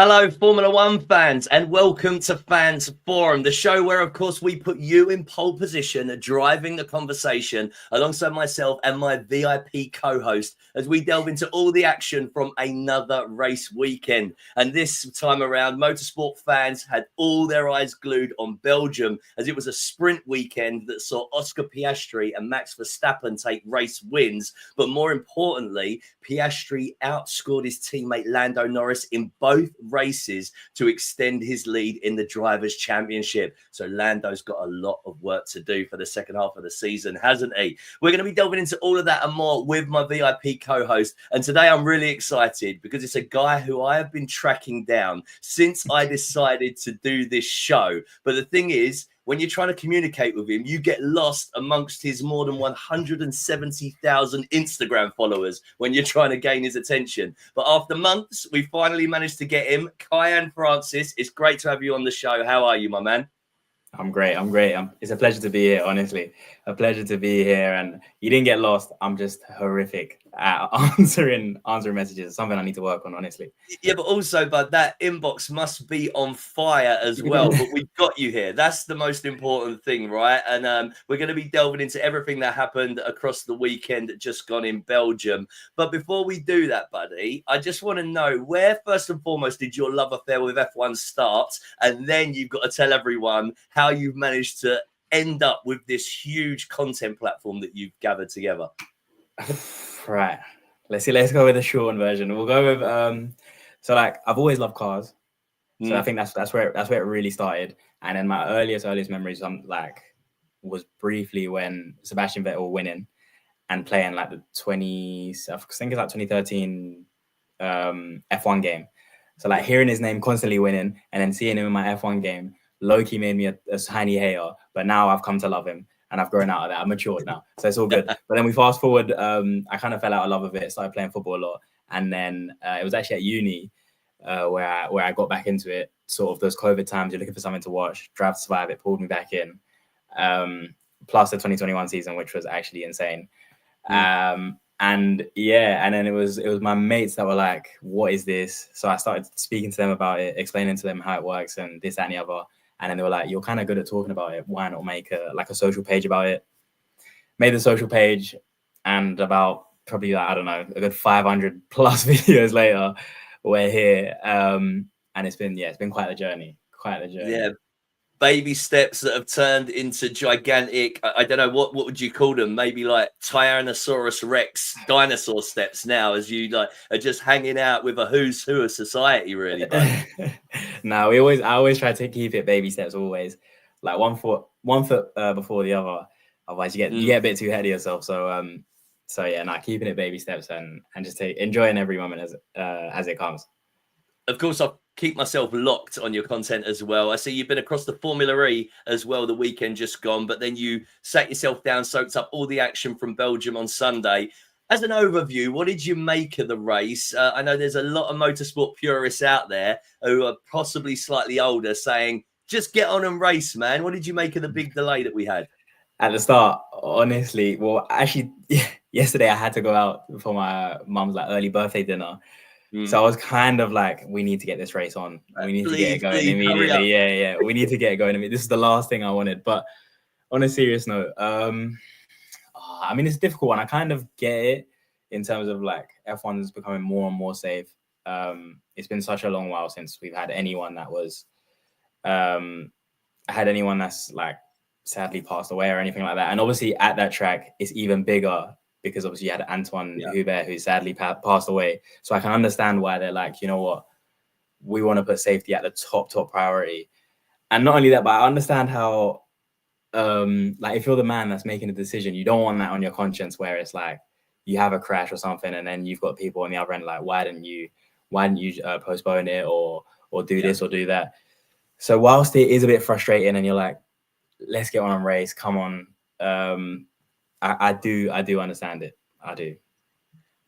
Hello, Formula One fans, and welcome to Fans Forum, the show where, of course, we put you in pole position, driving the conversation alongside myself and my VIP co-host as we delve into all the action from another race weekend. And this time around, motorsport fans had all their eyes glued on Belgium as it was a sprint weekend that saw Oscar Piastri and Max Verstappen take race wins. But more importantly, Piastri outscored his teammate Lando Norris in both races to extend his lead in the Drivers' Championship. So Lando's got a lot of work to do for the second half of the season, hasn't he? We're going to be delving into all of that and more with my VIP co-host. And today I'm really excited because it's a guy who I have been tracking down since I decided to do this show. But the thing is, when you're trying to communicate with him, you get lost amongst his more than 170,000 Instagram followers when you're trying to gain his attention. But after months, we finally managed to get him. Kyan Francis, it's great to have you on the show. How are you, my man? I'm great. It's a pleasure to be here, honestly. A pleasure to be here. And you didn't get lost. I'm just horrific at answering messages. It's something I need to work on, honestly. Yeah, but also, but that inbox must be on fire as well. But we've got you here. That's the most important thing, right? And we're going to be delving into everything that happened across the weekend just gone in Belgium. But before we do that, buddy, I just want to know where, first and foremost, did your love affair with F1 start? And then you've got to tell everyone how you've managed to end up with this huge content platform that you've gathered together. Right. Let's go with the shortened version. We'll go with so like I've always loved cars. So I think that's where it really started. And then my earliest memories was briefly when Sebastian Vettel winning and playing like the 2013 F1 game. So like hearing his name constantly winning and then seeing him in my F1 game, low-key made me a tiny hater, but now I've come to love him and I've grown out of that. I'm matured now, so it's all good. But then we fast forward, I kind of fell out of love with it, started playing football a lot, and then it was actually at uni where I got back into it. Sort of those COVID times, you're looking for something to watch. Drive to Survive, it pulled me back in. Plus the 2021 season, which was actually insane. And then it was my mates that were like, "What is this?" So I started speaking to them about it, explaining to them how it works and this, that, and the other. And then they were like, "You're kind of good at talking about it. Why not make a social page about it?" Made the social page, and about probably a good 500 plus videos later, we're here. And it's been quite the journey. Yeah. Baby steps that have turned into gigantic, I don't know, what would you call them? Maybe like Tyrannosaurus Rex dinosaur steps now, as you like are just hanging out with a who's who of society, really. No, I always try to keep it baby steps, always like one foot before the other. Otherwise you get a bit too ahead of yourself. So keeping it baby steps and just enjoying every moment as it comes. Of course, I'll keep myself locked on your content as well. I see you've been across the Formula E as well the weekend just gone, but then you sat yourself down, soaked up all the action from Belgium on Sunday. As an overview, what did you make of the race? I know there's a lot of motorsport purists out there who are possibly slightly older saying, just get on and race, man. What did you make of the big delay that we had? At the start, honestly, well, actually, yesterday I had to go out for my mum's early birthday dinner. So I was kind of like, we need to get this race on. We need to get it going immediately. Yeah. We need to get it going. This is the last thing I wanted. But on a serious note, it's a difficult one. I kind of get it in terms of F1 is becoming more and more safe. It's been such a long while since we've had anyone that was, that's sadly passed away or anything like that. And obviously at that track, it's even bigger, because obviously you had Antoine Hubert, who sadly passed away. So I can understand why they're like, you know what, we want to put safety at the top priority. And not only that, but I understand how, if you're the man that's making the decision, you don't want that on your conscience where it's like you have a crash or something, and then you've got people on the other end like, why didn't you postpone it or do this or do that? So whilst it is a bit frustrating, and you're like, let's get on and race, come on. I do understand it. I do.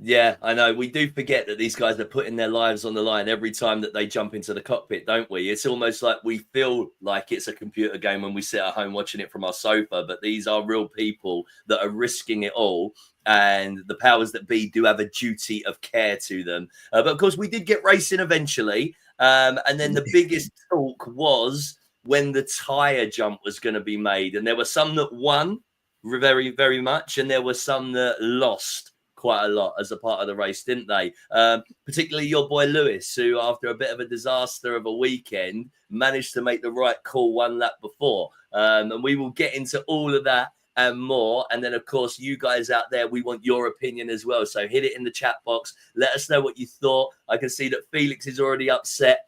Yeah, I know. We do forget that these guys are putting their lives on the line every time that they jump into the cockpit, don't we? It's almost like we feel like it's a computer game when we sit at home watching it from our sofa, but these are real people that are risking it all. And the powers that be do have a duty of care to them. But of course, we did get racing eventually. And then the biggest talk was when the tyre jump was going to be made. And there were some that won very, very much, and there were some that lost quite a lot as a part of the race, didn't they? Particularly your boy Lewis, who, after a bit of a disaster of a weekend, managed to make the right call one lap before. And we will get into all of that and more. And then, of course, you guys out there, we want your opinion as well. So hit it in the chat box. Let us know what you thought. I can see that Felix is already upset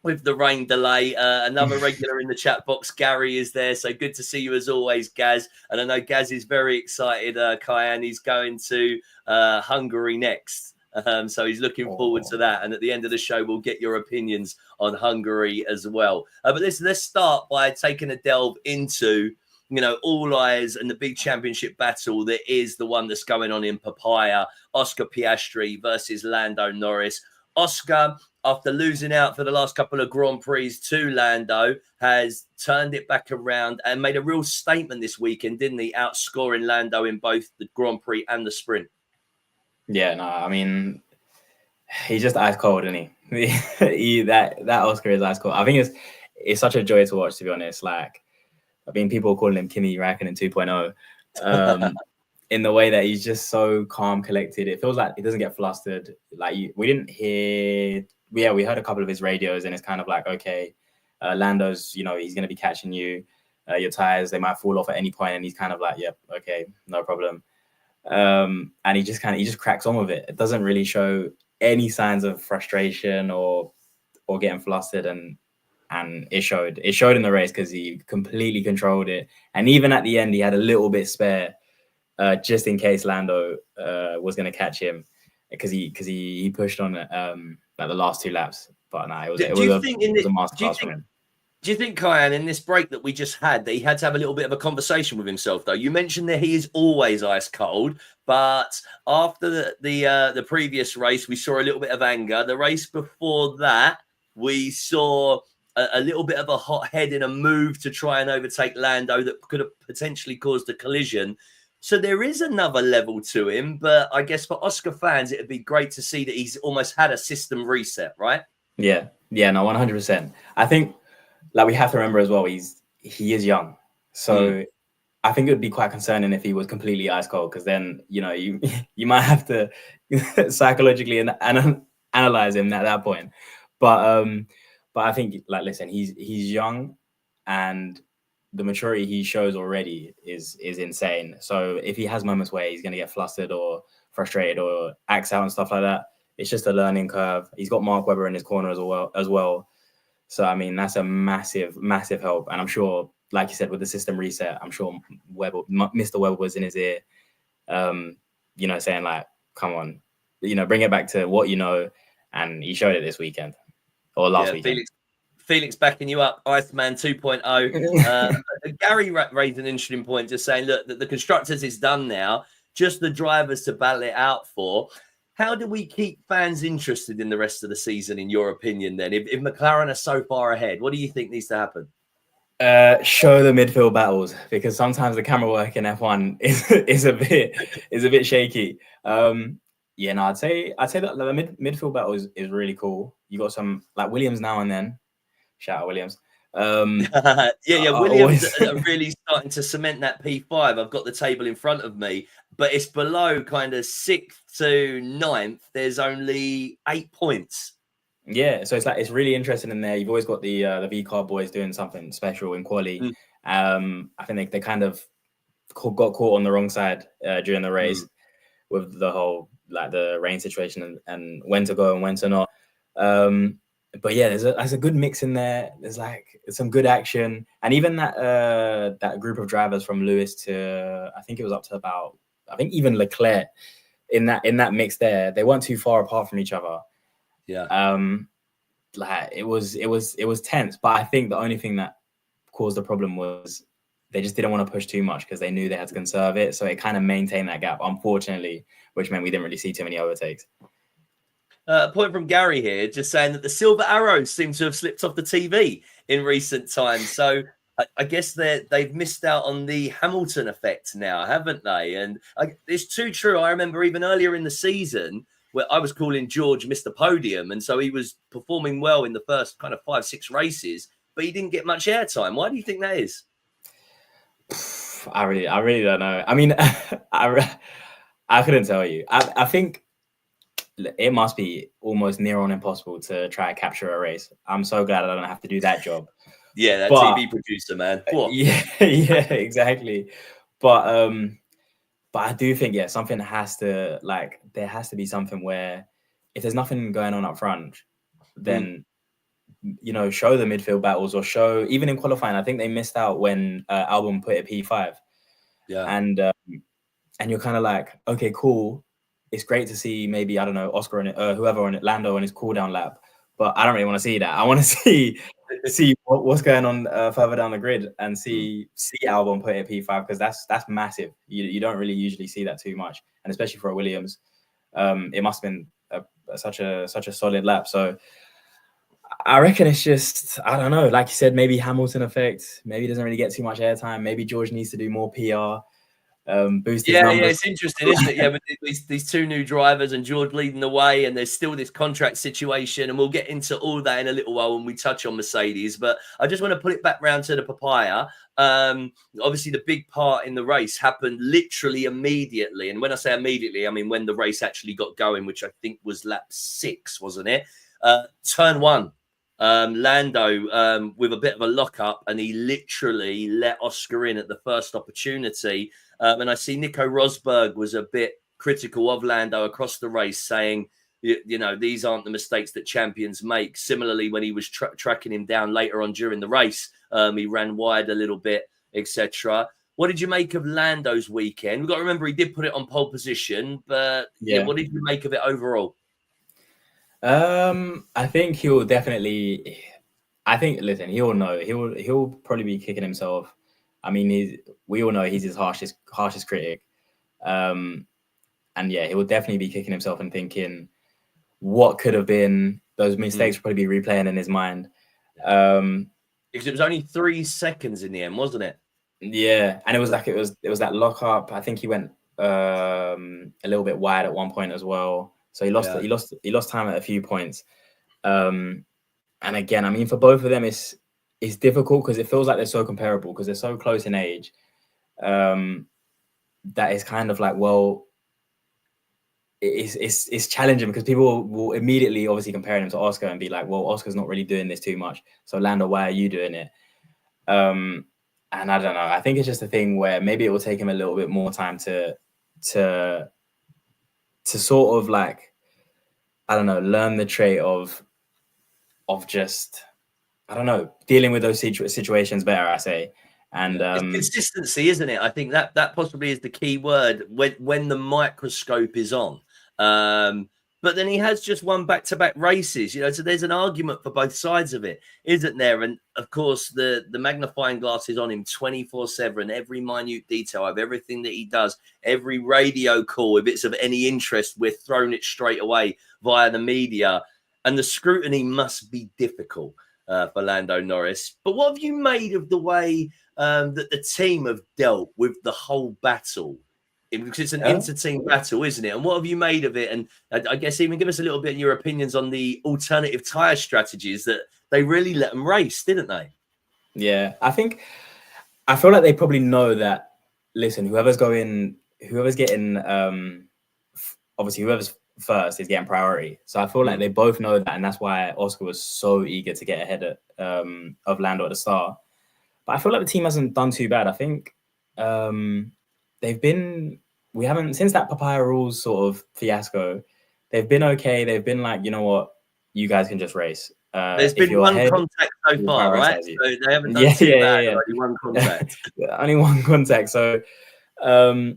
with the rain delay. Another regular in the chat box, Gary, is there. So good to see you as always, Gaz. And I know Gaz is very excited, Kyan. He's going to Hungary next. So he's looking forward to that. And at the end of the show, we'll get your opinions on Hungary as well. But let's start by taking a delve into, all eyes and the big championship battle that is the one that's going on in Papaya. Oscar Piastri versus Lando Norris. Oscar, after losing out for the last couple of Grand Prix to Lando, has turned it back around and made a real statement this weekend, didn't he? Outscoring Lando in both the Grand Prix and the sprint. Yeah, no, I mean, he's just ice cold, isn't he? that Oscar is ice cold. I think it's such a joy to watch, to be honest. Like, I mean, people calling him Kimi Räikkönen 2.0. In the way that he's just so calm, collected. It feels like he doesn't get flustered. Like we didn't hear, we heard a couple of his radios, and it's kind of like, okay, Lando's, he's going to be catching you. Your tires, they might fall off at any point, and he's kind of like, yep, okay, no problem. And he just cracks on with it. It doesn't really show any signs of frustration or getting flustered, and it showed in the race because he completely controlled it. And even at the end, he had a little bit spare. Just in case Lando was going to catch him, because he pushed on like the last two laps. But no, it was a masterclass from him. Do you think, Kyan, in this break that we just had, that he had to have a little bit of a conversation with himself, though? You mentioned that he is always ice cold, but after the previous race, we saw a little bit of anger. The race before that, we saw a little bit of a hot head in a move to try and overtake Lando that could have potentially caused a collision. So there is another level to him, but I guess for Oscar fans, it'd be great to see that he's almost had a system reset, right? Yeah, no, 100%. I think, like, we have to remember as well, he is young, so I think it would be quite concerning if he was completely ice cold, because then you might have to psychologically analyze him at that point. But I think, like, listen, he's young, and the maturity he shows already is insane. So if he has moments where he's going to get flustered or frustrated or acts out and stuff like that, it's just a learning curve. He's got Mark Webber in his corner as well. So, I mean, that's a massive, massive help. And I'm sure, like you said, with the system reset, I'm sure Mr. Webber was in his ear, saying, like, come on, bring it back to what you know. And he showed it this weekend or last weekend. Felix backing you up, Iceman 2.0. Gary raised an interesting point, just saying, look, the constructors is done now, just the drivers to battle it out for. How do we keep fans interested in the rest of the season, in your opinion, then? If McLaren are so far ahead, what do you think needs to happen? Show the midfield battles, because sometimes the camera work in F1 is a bit shaky. I'd say that the midfield battle is really cool. You got some, like, Williams now and then. Shout out Williams. Williams are really starting to cement that P5. I've got the table in front of me, but it's below kind of 6th to 9th. There's only 8 points. Yeah, so it's really interesting in there. You've always got the V-Car boys doing something special in quali. I think they kind of got caught on the wrong side during the race with the whole, like, the rain situation and when to go and when to not. But yeah, there's a good mix in there. There's like some good action, and even that group of drivers from Lewis to, I think it was up to about, I think even Leclerc in that mix there, they weren't too far apart from each other. Yeah. Like it was tense, but I think the only thing that caused the problem was they just didn't want to push too much because they knew they had to conserve it. So it kind of maintained that gap, unfortunately, which meant we didn't really see too many overtakes. A point from Gary here, just saying that the silver arrows seem to have slipped off the TV in recent times. So I guess they've missed out on the Hamilton effect now, haven't they? And it's too true. I remember even earlier in the season, where I was calling George Mr. Podium, and so he was performing well in the first kind of 5-6 races, but he didn't get much airtime. Why do you think that is? I really don't know. I mean, I couldn't tell you. I think it must be almost near on impossible to try to capture a race. I'm so glad I don't have to do that job. Yeah, that TV producer, man. What? Yeah, exactly. But I do think, yeah, something has to, like, there has to be something where if there's nothing going on up front, then you know, show the midfield battles, or show, even in qualifying, I think they missed out when Albon put a P5. Yeah. And you're kind of like, okay, cool. It's great to see maybe, I don't know, Oscar and whoever on it, Lando on his cool down lap, but I don't really want to see that. I want to see what's going on further down the grid, and see Albon put a P5, because that's massive. You don't really usually see that too much, and especially for a Williams, it must have been such a solid lap. So I reckon it's just, I don't know, like you said, maybe Hamilton effect. Maybe doesn't really get too much airtime. Maybe George needs to do more PR. Boost his numbers. Yeah, it's interesting, isn't it? Yeah, but these two new drivers and George leading the way, and there's still this contract situation, and we'll get into all that in a little while when we touch on Mercedes. But I just want to put it back round to the papaya. Obviously, the big part in the race happened literally immediately, and when I say immediately, I mean when the race actually got going, which I think was lap 6, wasn't it? Turn 1. Lando with a bit of a lockup, and he literally let Oscar in at the first opportunity. And I see Nico Rosberg was a bit critical of Lando across the race, saying, you know, these aren't the mistakes that champions make. Similarly, when he was tracking him down later on during the race, he ran wide a little bit, etc. What did you make of Lando's weekend? We've got to remember he did put it on pole position, but yeah, what did you make of it overall? I think he'll definitely. Listen, he'll know. He'll probably be kicking himself. I mean, we all know he's his harshest critic. And yeah, he will definitely be kicking himself and thinking, what could have been? Those mistakes will probably be replaying in his mind. Because it was only 3 seconds in the end, wasn't it? Yeah, and it was that lock up. I think he went a little bit wide at one point as well. So he lost time at a few points. And again, I mean, for both of them, it's difficult because it feels like they're so comparable, because they're so close in age. That is kind of like, well, it's challenging, because people will immediately obviously compare him to Oscar and be like, well, Oscar's not really doing this too much. So Lando, why are you doing it? And I don't know. I think it's just a thing where maybe it will take him a little bit more time to sort of, like, I don't know, learn the trait of just, I don't know, dealing with those situations better, I say. And it's consistency, isn't it? I think that possibly is the key word when the microscope is on. But then he has just won back-to-back races, you know, so there's an argument for both sides of it, isn't there? And of course, the magnifying glass is on him 24/7, every minute detail of everything that he does, every radio call, if it's of any interest, we're throwing it straight away via the media. And the scrutiny must be difficult for Lando Norris. But what have you made of the way that the team have dealt with the whole battle? Because it's an inter-team battle, isn't it? And what have you made of it? And I guess even give us a little bit of your opinions on the alternative tyre strategies that they really let them race, didn't they? Yeah, I feel like they probably know that, listen, whoever's getting, obviously whoever's first is getting priority. So I feel like they both know that, and that's why Oscar was so eager to get ahead of Lando at the start. But I feel like the team hasn't done too bad. I think we haven't, since that papaya rules sort of fiasco, they've been okay. They've been like, you know what, you guys can just race. There's been one contact so far, right? So they haven't done too bad. Yeah. Only one contact. Only one contact. So I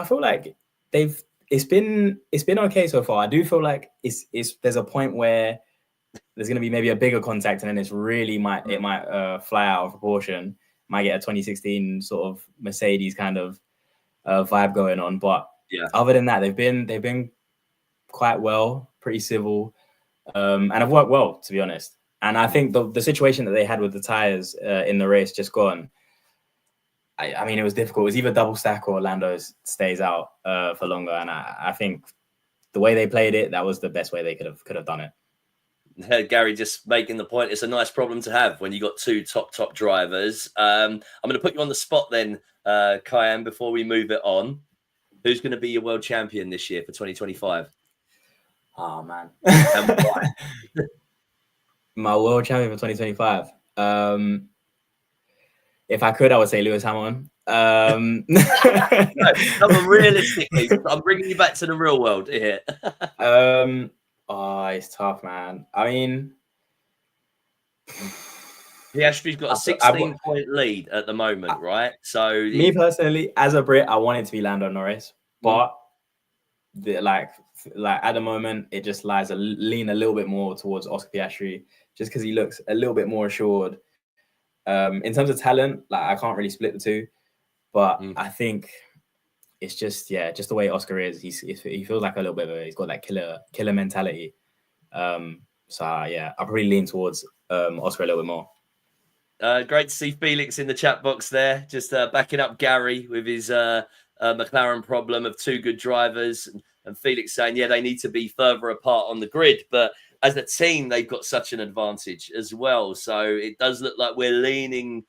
feel like it's been okay so far. I do feel like there's a point where there's going to be maybe a bigger contact, and then it might fly out of proportion. Might get a 2016 sort of Mercedes kind of vibe going on. But other than that, they've been quite well, pretty civil, and have worked well, to be honest. And I think the situation that they had with the tires in the race just gone, I mean, it was difficult. It was either double stack or Lando stays out for longer. And I think the way they played it, that was the best way they could have done it. Gary just making the point. It's a nice problem to have when you got two top drivers. I'm going to put you on the spot then, Kyan, before we move it on. Who's going to be your world champion this year for 2025? Oh man, And why? My world champion for 2025. If I could, I would say Lewis Hamilton. No, come on, realistically, I'm bringing you back to the real world here. Oh, it's tough, man. I mean, Piastri's got a 16-point lead at the moment, right? So, me personally, as a Brit, I want it to be Lando Norris, but like at the moment, it just lean a little bit more towards Oscar Piastri, just because he looks a little bit more assured. In terms of talent, like I can't really split the two, but I think it's just the way Oscar is. He feels like a little bit he's got that killer mentality. So I'll probably lean towards Oscar a little bit more. Great to see Felix in the chat box there, just backing up Gary with his McLaren problem of two good drivers, and Felix saying, they need to be further apart on the grid, but as a team, they've got such an advantage as well. So it does look like we're leaning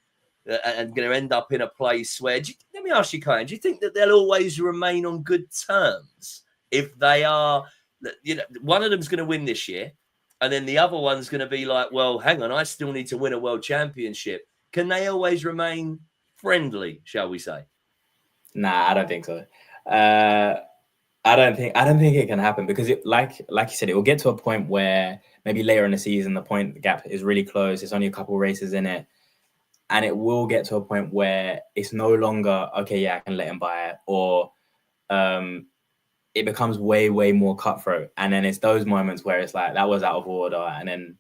and going to end up in a place where, let me ask you, Kyan, do you think that they'll always remain on good terms if they are, one of them's going to win this year, and then the other one's going to be like, well, hang on, I still need to win a world championship. Can they always remain friendly, shall we say? Nah, I don't think so. I don't think it can happen because like you said, it will get to a point where maybe later in the season, the point gap is really close. It's only a couple of races in it. And it will get to a point where it's no longer, okay, I can let him buy it. Or it becomes way, way more cutthroat. And then it's those moments where it's like, that was out of order. And then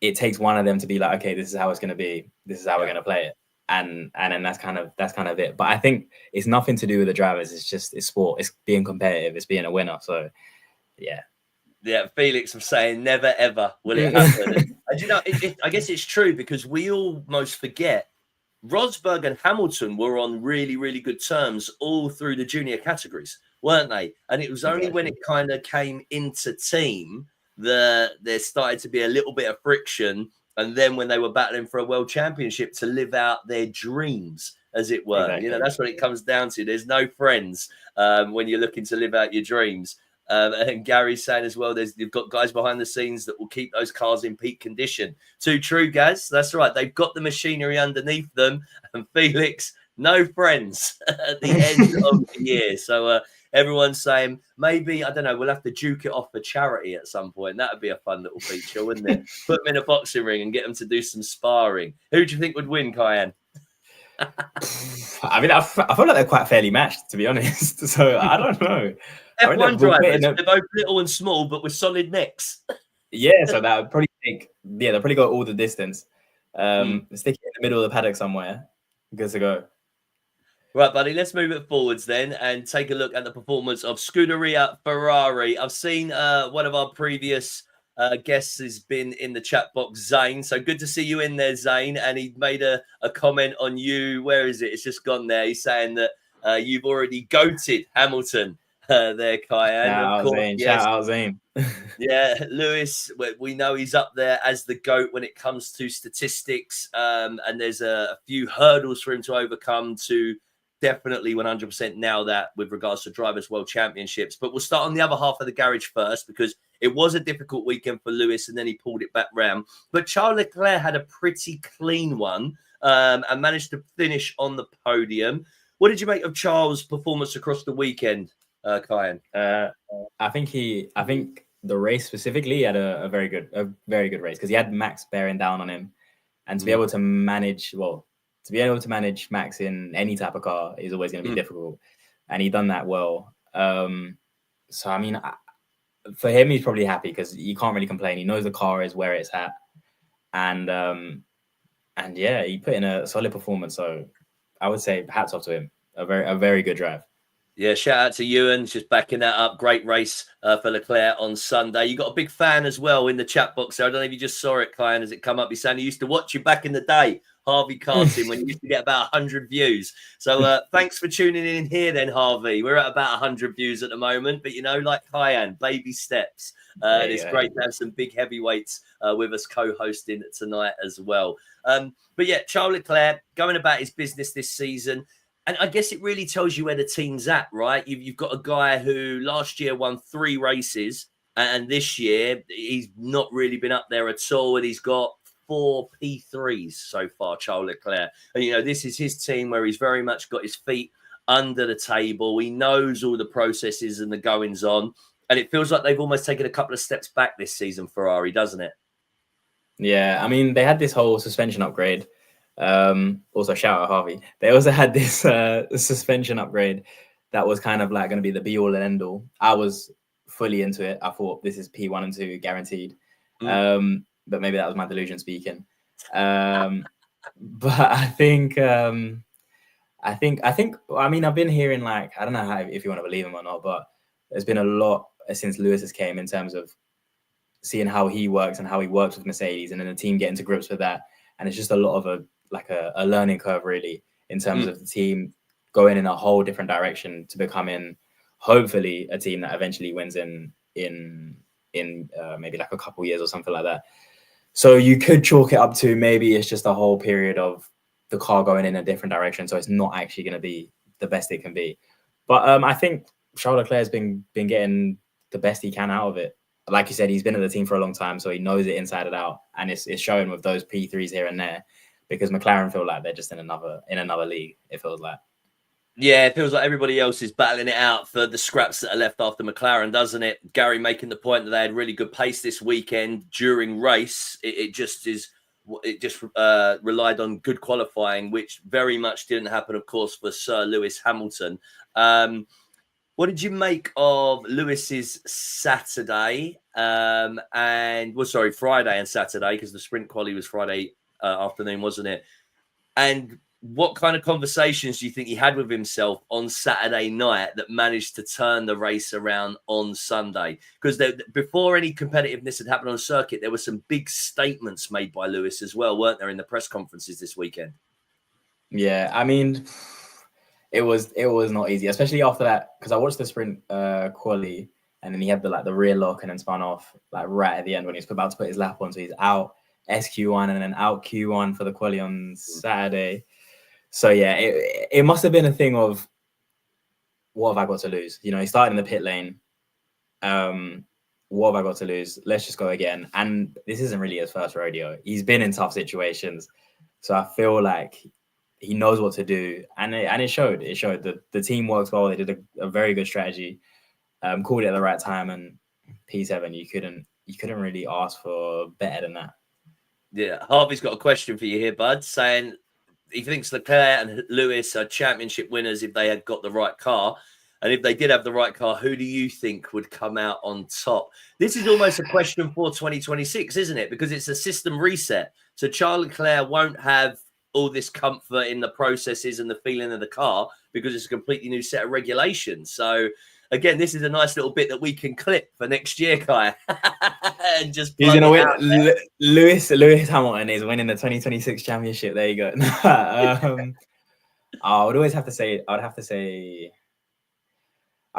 it takes one of them to be like, okay, this is how it's going to be. This is how we're going to play it. And then that's kind of it. But I think it's nothing to do with the drivers. It's sport. It's being competitive. It's being a winner. So, yeah. Yeah, Felix was saying never, ever will it happen. And I guess it's true because we almost forget Rosberg and Hamilton were on really, really good terms all through the junior categories, weren't they? And it was only when it kind of came into team that there started to be a little bit of friction. And then when they were battling for a world championship to live out their dreams, as it were, exactly. That's what it comes down to. There's no friends when you're looking to live out your dreams. And Gary's saying as well, you've got guys behind the scenes that will keep those cars in peak condition. Too true, Gaz. That's right. They've got the machinery underneath them. And Felix, no friends at the end of the year. So everyone's saying maybe, I don't know, we'll have to duke it off for charity at some point. That would be a fun little feature, wouldn't it? Put them in a boxing ring and get them to do some sparring. Who do you think would win, Kyan? I mean, I feel like they're quite fairly matched, to be honest. So I don't know. F1 drivers, they're both little and small, but with solid necks. Yeah, so that would probably they'll probably go all the distance. Stick it in the middle of the paddock somewhere. Good to go. Right, buddy, let's move it forwards then and take a look at the performance of Scuderia Ferrari. I've seen one of our previous guests has been in the chat box, Zane. So good to see you in there, Zane. And he made a comment on you. Where is it? It's just gone there. He's saying that you've already goated Hamilton. There, Kyan. Shout out Zane. Yeah, Lewis, we know he's up there as the GOAT when it comes to statistics. And there's a few hurdles for him to overcome to definitely 100% nail that with regards to Drivers' World Championships. But we'll start on the other half of the garage first because it was a difficult weekend for Lewis and then he pulled it back round. But Charles Leclerc had a pretty clean one and managed to finish on the podium. What did you make of Charles' performance across the weekend? Kyan? I think the race specifically had a very good race because he had Max bearing down on him, and to be able to manage Max in any type of car is always going to be difficult, and he done that well. So I mean, for him, he's probably happy because you can't really complain. He knows the car is where it's at, and yeah, he put in a solid performance. So I would say hats off to him. A very good drive. Yeah, shout out to Ewan, just backing that up. Great race for Leclerc on Sunday. You got a big fan as well in the chat box there. I don't know if you just saw it, Kyan, as it come up. He's saying he used to watch you back in the day, Harvey Karting, when you used to get about 100 views. So thanks for tuning in here then, Harvey. We're at about 100 views at the moment, but, like Kyan, baby steps. And it's great to have some big heavyweights with us co-hosting tonight as well. But yeah, Charles Leclerc going about his business this season. And I guess it really tells you where the team's at, right? You've got a guy who last year won 3 races, and this year he's not really been up there at all. And he's got 4 P3s so far, Charles Leclerc. And, this is his team where he's very much got his feet under the table. He knows all the processes and the goings on. And it feels like they've almost taken a couple of steps back this season, Ferrari, doesn't it? Yeah, I mean, they had this whole suspension upgrade. Also shout out Harvey. They also had this suspension upgrade that was kind of like going to be the be all and end all. I was fully into it. I thought this is P1 and 2 guaranteed. But maybe that was my delusion speaking. But I think I mean, I've been hearing, like, I don't know if you want to believe him or not, but there's been a lot since Lewis has came in terms of seeing how he works and how he works with Mercedes, and then the team getting to grips with that. And it's just a lot of a learning curve, really, in terms of the team going in a whole different direction to becoming, hopefully, a team that eventually wins in maybe like a couple years or something like that. So you could chalk it up to maybe it's just a whole period of the car going in a different direction, so it's not actually going to be the best it can be. But I think Charles Leclerc has been getting the best he can out of it. Like you said, he's been at the team for a long time, so he knows it inside and out, and it's showing with those P3s here and there, because McLaren feel like they're just in another league. It feels like. Yeah, it feels like everybody else is battling it out for the scraps that are left after McLaren, doesn't it? Gary making the point that they had really good pace this weekend during race. It just relied on good qualifying, which very much didn't happen, of course, for Sir Lewis Hamilton. What did you make of Lewis's Saturday Friday and Saturday, because the sprint quali was Friday afternoon, wasn't it? And what kind of conversations do you think he had with himself on Saturday night that managed to turn the race around on Sunday? Because before any competitiveness had happened on circuit, there were some big statements made by Lewis as well, weren't there, in the press conferences this weekend? Yeah, I mean, it was not easy, especially after that, because I watched the sprint quali, and then he had the rear lock and then spun off like right at the end when he was about to put his lap on, so he's out SQ1 and then out Q1 for the quali on Saturday. So yeah, it must have been a thing of, what have I got to lose? He started in the pit lane. What have I got to lose? Let's just go again. And this isn't really his first rodeo. He's been in tough situations, so I feel like he knows what to do, and it showed. It showed that the team works well. They did a very good strategy, called it at the right time, and P7. You couldn't really ask for better than that. Yeah, Harvey's got a question for you here, bud, saying he thinks Leclerc and Lewis are championship winners if they had got the right car. And if they did have the right car, who do you think would come out on top? This is almost a question for 2026, isn't it? Because it's a system reset. So Charles Leclerc won't have all this comfort in the processes and the feeling of the car because it's a completely new set of regulations. So again, this is a nice little bit that we can clip for next year, Kai. And just he's gonna win. Lewis Hamilton is winning the 2026 championship. There you go. I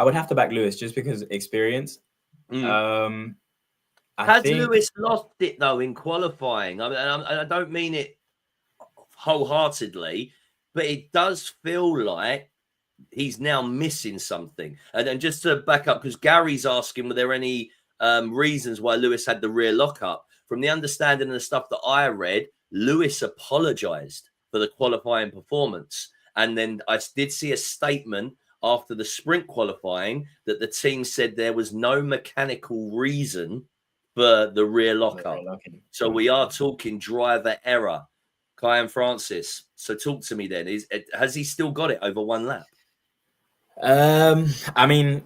would have to back Lewis just because experience. Has Lewis lost it though in qualifying? I don't mean it wholeheartedly, but it does feel like he's now missing something. And then just to back up, because Gary's asking, were there any reasons why Lewis had the rear lockup? From the understanding of the stuff that I read, Lewis apologized for the qualifying performance. And then I did see a statement after the sprint qualifying that the team said there was no mechanical reason for the rear lockup. So we are talking driver error. Kyan Francis. So talk to me then. Has he still got it over one lap? I mean,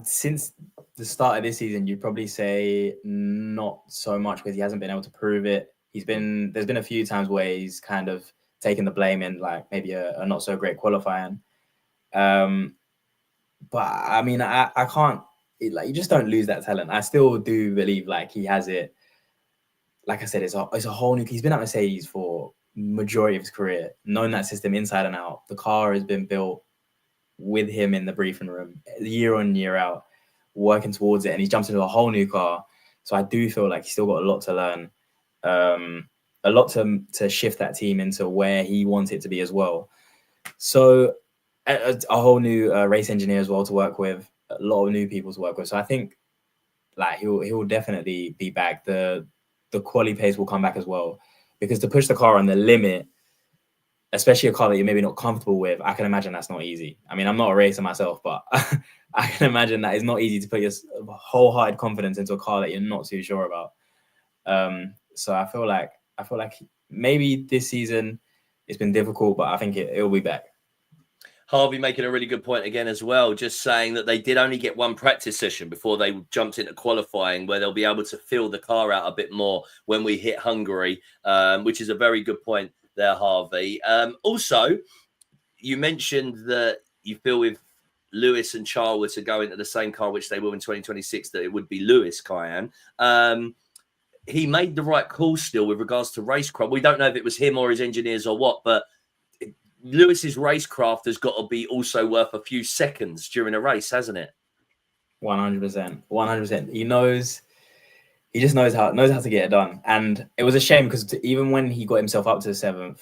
since the start of this season, you'd probably say not so much because he hasn't been able to prove it. There's been a few times where he's kind of taken the blame in like maybe a not so great qualifying. But I mean, I can't, like, you just don't lose that talent. I still do believe like he has it. Like I said, it's a whole new. He's been at Mercedes for majority of his career, known that system inside and out. The car has been built with him in the briefing room, year on, year out, working towards it, and he's jumped into a whole new car. So I do feel like he's still got a lot to learn, a lot to shift that team into where he wants it to be as well. So a whole new race engineer as well to work with, a lot of new people to work with. So I think like he'll definitely be back. The quality pace will come back as well, because to push the car on the limit, especially a car that you're maybe not comfortable with, I can imagine that's not easy. I mean, I'm not a racer myself, but I can imagine that it's not easy to put your wholehearted confidence into a car that you're not too sure about. So I feel like maybe this season it's been difficult, but I think it'll be back. Harvey making a really good point again as well, just saying that they did only get one practice session before they jumped into qualifying, where they'll be able to fill the car out a bit more when we hit Hungary, which is a very good point there, Harvey. Also, you mentioned that you feel if Lewis and Charles were to go into the same car, which they will in 2026, that it would be Lewis, Kyan. He made the right call still with regards to racecraft. We don't know if it was him or his engineers or what, but Lewis's racecraft has got to be also worth a few seconds during a race, hasn't it? 100%, 100%. He just knows how to get it done. And it was a shame because even when he got himself up to the 7th,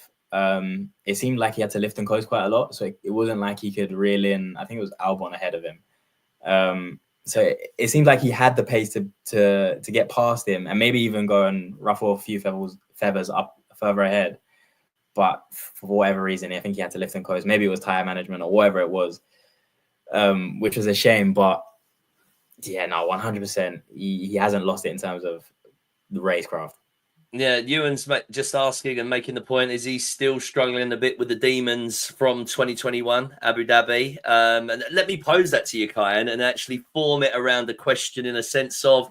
it seemed like he had to lift and coast quite a lot. So it wasn't like he could reel in. I think it was Albon ahead of him. So it seemed like he had the pace to get past him and maybe even go and ruffle a few feathers up further ahead. But for whatever reason, I think he had to lift and coast. Maybe it was tire management or whatever it was, which was a shame. But yeah, no, 100%. He hasn't lost it in terms of the racecraft. Yeah, Ewan's just asking and making the point, is he still struggling a bit with the demons from 2021 Abu Dhabi? And let me pose that to you, Kyan, and actually form it around a question in a sense of,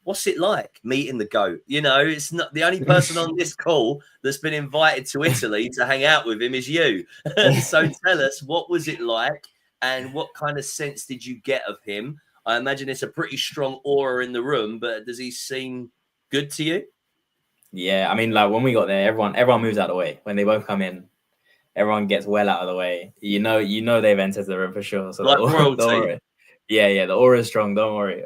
what's it like meeting the GOAT? You know, it's not the only person on this call that's been invited to Italy to hang out with him is you. So tell us, what was it like and what kind of sense did you get of him? I imagine it's a pretty strong aura in the room, but does he seem good to you? Yeah, I mean, like when we got there, everyone moves out of the way. When they both come in, everyone gets well out of the way. You know they've entered the room for sure. So Like don't royalty. worry. Yeah, the aura is strong. Don't worry.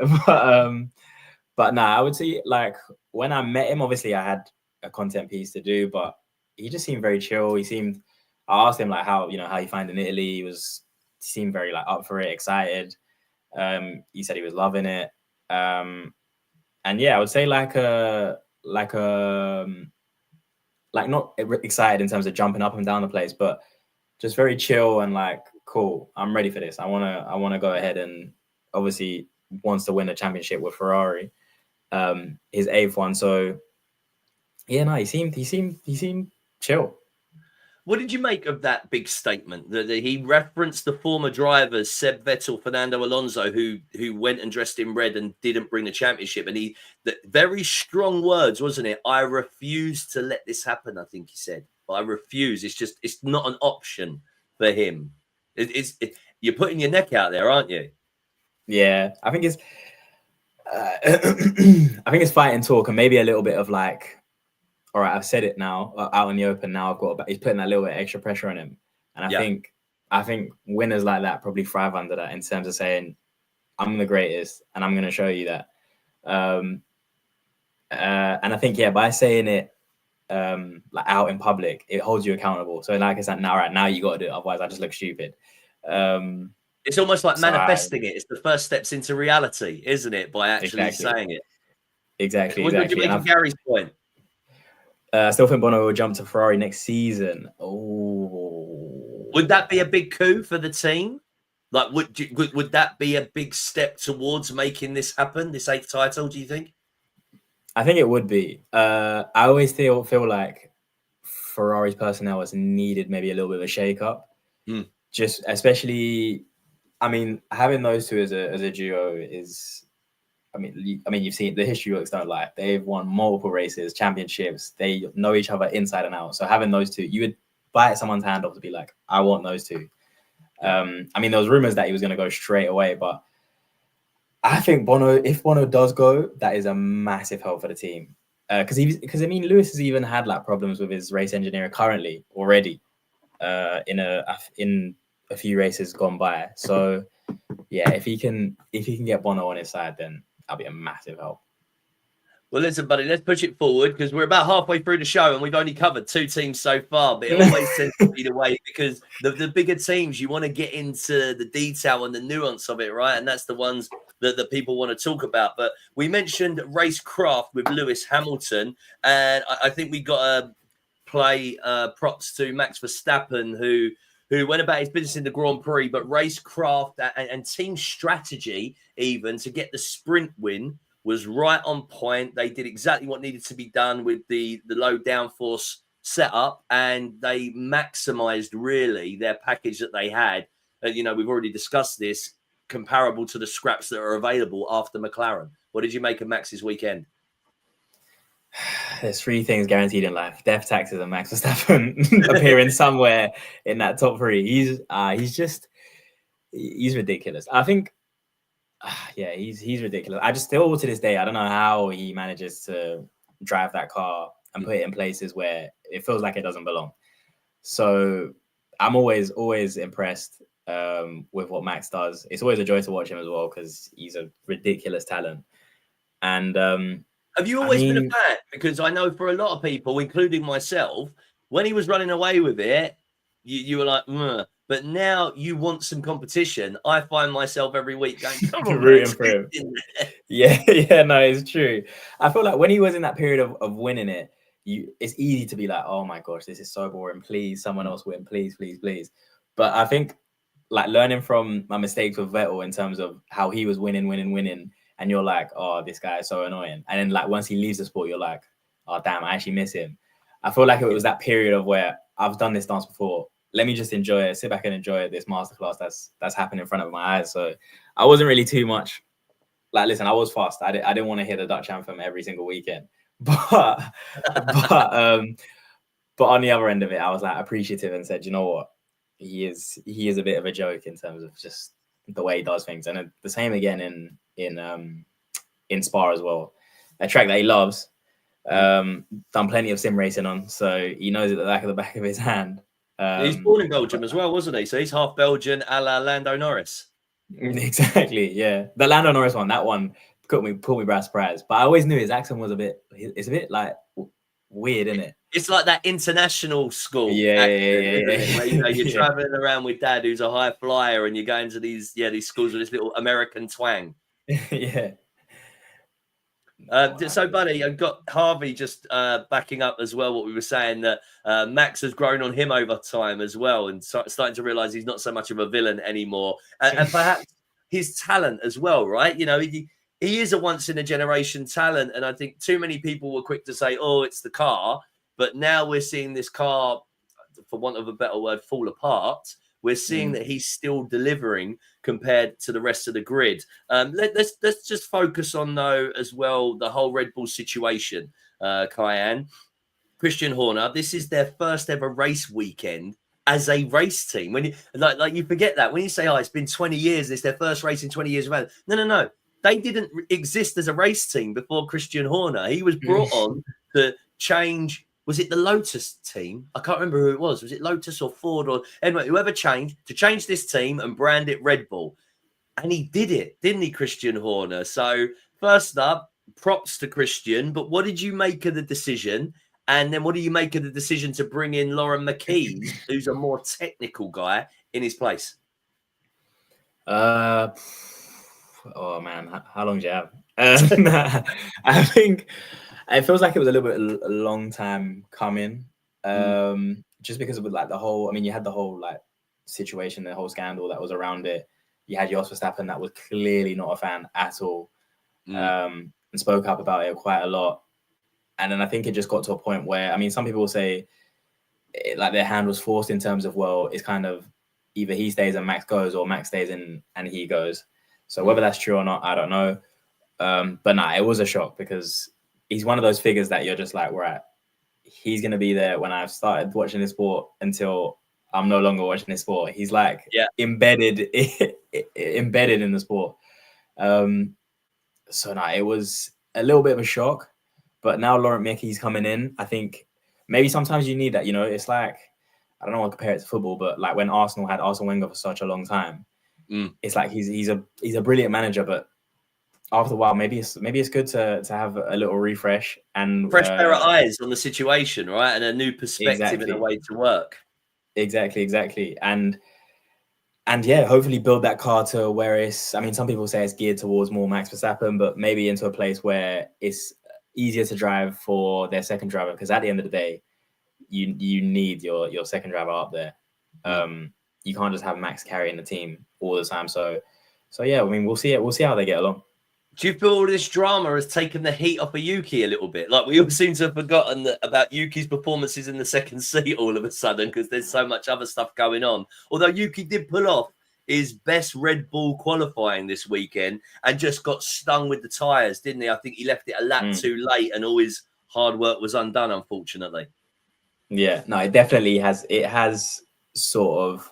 But I would say like when I met him, obviously I had a content piece to do, but he just seemed very chill. I asked him like how you find in Italy. He seemed very like up for it, excited. He said he was loving it. And yeah, I would say like not excited in terms of jumping up and down the place, but just very chill and like, cool, I'm ready for this. I wanna go ahead, and obviously wants to win a championship with Ferrari, his 8th one. So yeah, no, he seemed chill. What did you make of that big statement that he referenced the former drivers, Seb Vettel, Fernando Alonso, who went and dressed in red and didn't bring the championship? And the very strong words, wasn't it? I refuse to let this happen, I think he said. I refuse. It's not an option for him. You're putting your neck out there, aren't you? Yeah, I think it's fighting talk and maybe a little bit of like, all right, I've said it now out in the open. Now he's putting that little bit of extra pressure on him. And I think winners like that probably thrive under that in terms of saying, I'm the greatest and I'm going to show you that. And I think, yeah, by saying it like out in public, it holds you accountable. So like it's like, now you got to do it. Otherwise I just look stupid. It's almost like manifesting it. It's the first steps into reality, isn't it? By actually saying it. Exactly. What did you make of Gary's point? I still think Bono will jump to Ferrari next season. Oh, would that be a big coup for the team? Like, would that be a big step towards making this happen? This 8th title? Do you think? I think it would be. I always feel like Ferrari's personnel has needed maybe a little bit of a shake-up. Just especially, I mean, having those two as a duo is. I mean, you've seen the history books don't lie. They've won multiple races, championships. They know each other inside and out. So having those two, you would bite someone's hand off to be like, I want those two. I mean, there was rumors that he was going to go straight away, but I think if Bono does go, that is a massive help for the team. Because I mean, Lewis has even had like problems with his race engineer currently already in a few races gone by. So yeah, if he can get Bono on his side, then that'll be a massive help. Well, listen, buddy, let's push it forward because we're about halfway through the show and we've only covered 2 teams so far. But it always tends to be the way because the bigger teams, you want to get into the detail and the nuance of it, right? And that's the ones that people want to talk about. But we mentioned racecraft with Lewis Hamilton, and I think we got to play props to Max Verstappen, who went about his business in the Grand Prix, but racecraft and team strategy even to get the sprint win was right on point. They did exactly what needed to be done with the low downforce setup, and they maximized really their package that they had. We've already discussed this, comparable to the scraps that are available after McLaren. What did you make of Max's weekend? There's 3 things guaranteed in life: death, taxes, and Max Verstappen appearing somewhere in that top 3. He's ridiculous. I think, he's ridiculous. I just still to this day, I don't know how he manages to drive that car and put it in places where it feels like it doesn't belong. So I'm always impressed with what Max does. It's always a joy to watch him as well because he's a ridiculous talent. And have you always been a fan? Because I know for a lot of people, including myself, when he was running away with it, you were like, Meh. But now you want some competition. I find myself every week going, come on, rooting for him. Yeah, no, it's true. I feel like when he was in that period of winning it, it's easy to be like, oh my gosh, this is so boring. Please, someone else win. Please, please, please. But I think like learning from my mistakes with Vettel in terms of how he was winning, and you're like, oh, this guy is so annoying. And then like once he leaves the sport, you're like, oh damn, I actually miss him. I feel like it was that period of where I've done this dance before. Let me just enjoy it, sit back and enjoy this masterclass that's happened in front of my eyes. So I wasn't really too much like, listen, I was fast. I didn't want to hear the Dutch anthem every single weekend, but on the other end of it, I was like appreciative and said, you know what, he is a bit of a joke in terms of just the way he does things. And the same again in Spa as well, a track that he loves. Done plenty of sim racing on, so he knows it at the back of his hand. He's born in Belgium as well, wasn't he? So he's half Belgian, a la Lando Norris. Exactly, yeah. The Lando Norris one, that one caught me by surprise. But I always knew his accent was it's a bit like weird, isn't it? It's like that international school. Yeah. Where, you're traveling around with dad, who's a high flyer, and you're going to these schools with this little American twang. Yeah. So, buddy, I've got Harvey just backing up as well what we were saying, that Max has grown on him over time as well, and starting to realize he's not so much of a villain anymore, and perhaps his talent as well, right? He is a once in a generation talent, and I think too many people were quick to say, oh, it's the car, but now we're seeing this car, for want of a better word, fall apart. We're seeing that he's still delivering compared to the rest of the grid. Let's just focus on, though, as well, the whole Red Bull situation, Kyan. Christian Horner, this is their first ever race weekend as a race team. When you you forget that. When you say, oh, it's been 20 years, it's their first race in 20 years. No. They didn't exist as a race team before Christian Horner. He was brought on to change. Was it the Lotus team? I can't remember who it was. Was it Lotus or Ford or anyway, whoever changed to change this team and brand it Red Bull? And he did it, didn't he, Christian Horner? So first up, props to Christian. But what did you make of the decision? And then what do you make of the decision to bring in Lauren McKees, who's a more technical guy, in his place? Oh man, how long do you have? I think it feels like it was a long time coming. Just because of like the whole, I mean, you had the whole like situation, the whole scandal that was around it. You had Jos Verstappen that was clearly not a fan at all, and spoke up about it quite a lot. And then I think it just got to a point where, I mean, some people will say like their hand was forced in terms of, well, it's kind of either he stays and Max goes, or Max stays and he goes. So whether that's true or not, I don't know. But nah, it was a shock because he's one of those figures that you're just like, right, he's going to be there when I've started watching this sport until I'm no longer watching this sport. He's like embedded in the sport. So it was a little bit of a shock, but now Laurent Mickey's coming in. I think maybe sometimes you need that. It's like, I don't know what to compare it to football, but like when Arsenal had Arsene Wenger for such a long time, it's like he's a brilliant manager, but after a while, maybe it's good to have a little refresh and fresh pair of eyes on the situation, right, and a new perspective exactly. and a way to work. Exactly, and hopefully build that car to where it's. I mean, some people say it's geared towards more Max Verstappen, but maybe into a place where it's easier to drive for their second driver, because at the end of the day, you need your second driver up there. You can't just have Max carrying the team all the time. So yeah, I mean, we'll see how they get along. Do you feel all this drama has taken the heat off of Yuki a little bit? Like, we all seem to have forgotten about Yuki's performances in the second seat all of a sudden because there's so much other stuff going on. Although Yuki did pull off his best Red Bull qualifying this weekend and just got stung with the tyres, didn't he? I think he left it a lap too late and all his hard work was undone, unfortunately. Yeah, no, it definitely has. It has sort of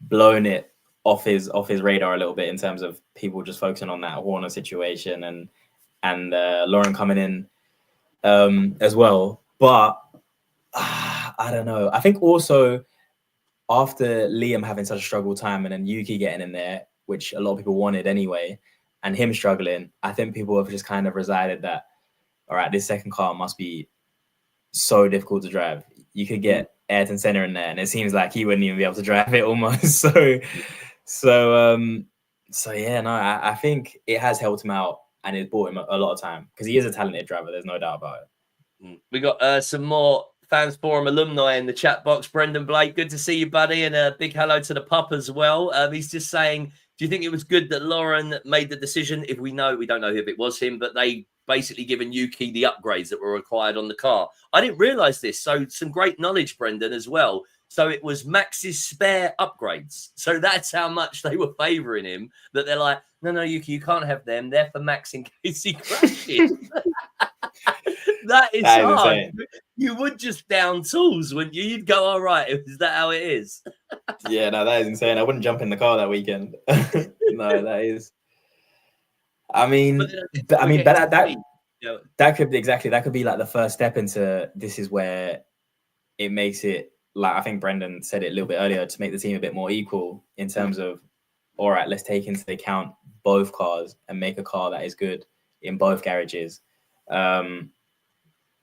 blown it off his radar a little bit in terms of people just focusing on that Horner situation and Lauren coming in as well. But I don't know. I think also after Liam having such a struggle time and then Yuki getting in there, which a lot of people wanted anyway, and him struggling, I think people have just kind of resided that, all right, this second car must be so difficult to drive. You could get Ayrton Senna in there and it seems like he wouldn't even be able to drive it almost. So yeah, no, I think it has helped him out and it's bought him a lot of time because he is a talented driver. There's no doubt about it. We got some more Fans Forum alumni in the chat box. Brendan Blake, good to see you, buddy. And a big hello to the pup as well. He's just saying, do you think it was good that Lauren made the decision? If we don't know if it was him, but they basically given Yuki the upgrades that were required on the car. I didn't realize this. So some great knowledge, Brendan, as well. So it was Max's spare upgrades. So that's how much they were favoring him, that they're like, no, Yuki, you can't have them. They're for Max in case he crashes. That is hard. Insane. You would just down tools, wouldn't you? You'd go, all right, is that how it is? Yeah, no, that is insane. I wouldn't jump in the car that weekend. No, that is. I mean, that could be like the first step into this is where it makes it, like I think Brendan said it a little bit earlier, to make the team a bit more equal in terms of, all right, let's take into account both cars and make a car that is good in both garages,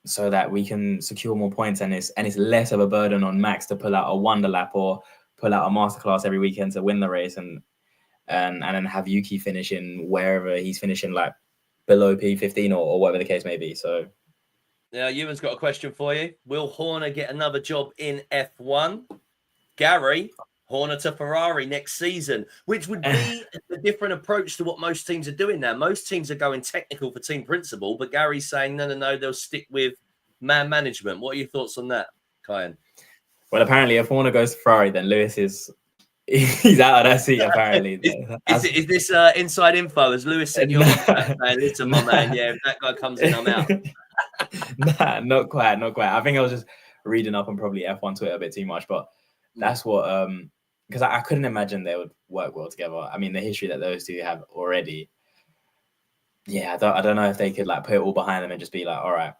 so that we can secure more points and it's less of a burden on Max to pull out a wonder lap or pull out a masterclass every weekend to win the race and then have Yuki finishing wherever he's finishing, like below P15 or whatever the case may be. So now, Ewan's got a question for you. Will Horner get another job in F1? Gary, Horner to Ferrari next season, which would be a different approach to what most teams are doing now. Most teams are going technical for team principal, but Gary's saying, no, they'll stick with man management. What are your thoughts on that, Kyan? Well, apparently if Horner goes to Ferrari, then Lewis he's out of that seat, apparently. Is this inside info? As Lewis said, you're saying, listen, my man, if that guy comes in, I'm out. Nah, not quite. I think I was just reading up on probably F1 Twitter a bit too much, but that's what because I couldn't imagine they would work well together. I mean, the history that those two have already. Yeah, I don't know if they could like put it all behind them and just be like, all right,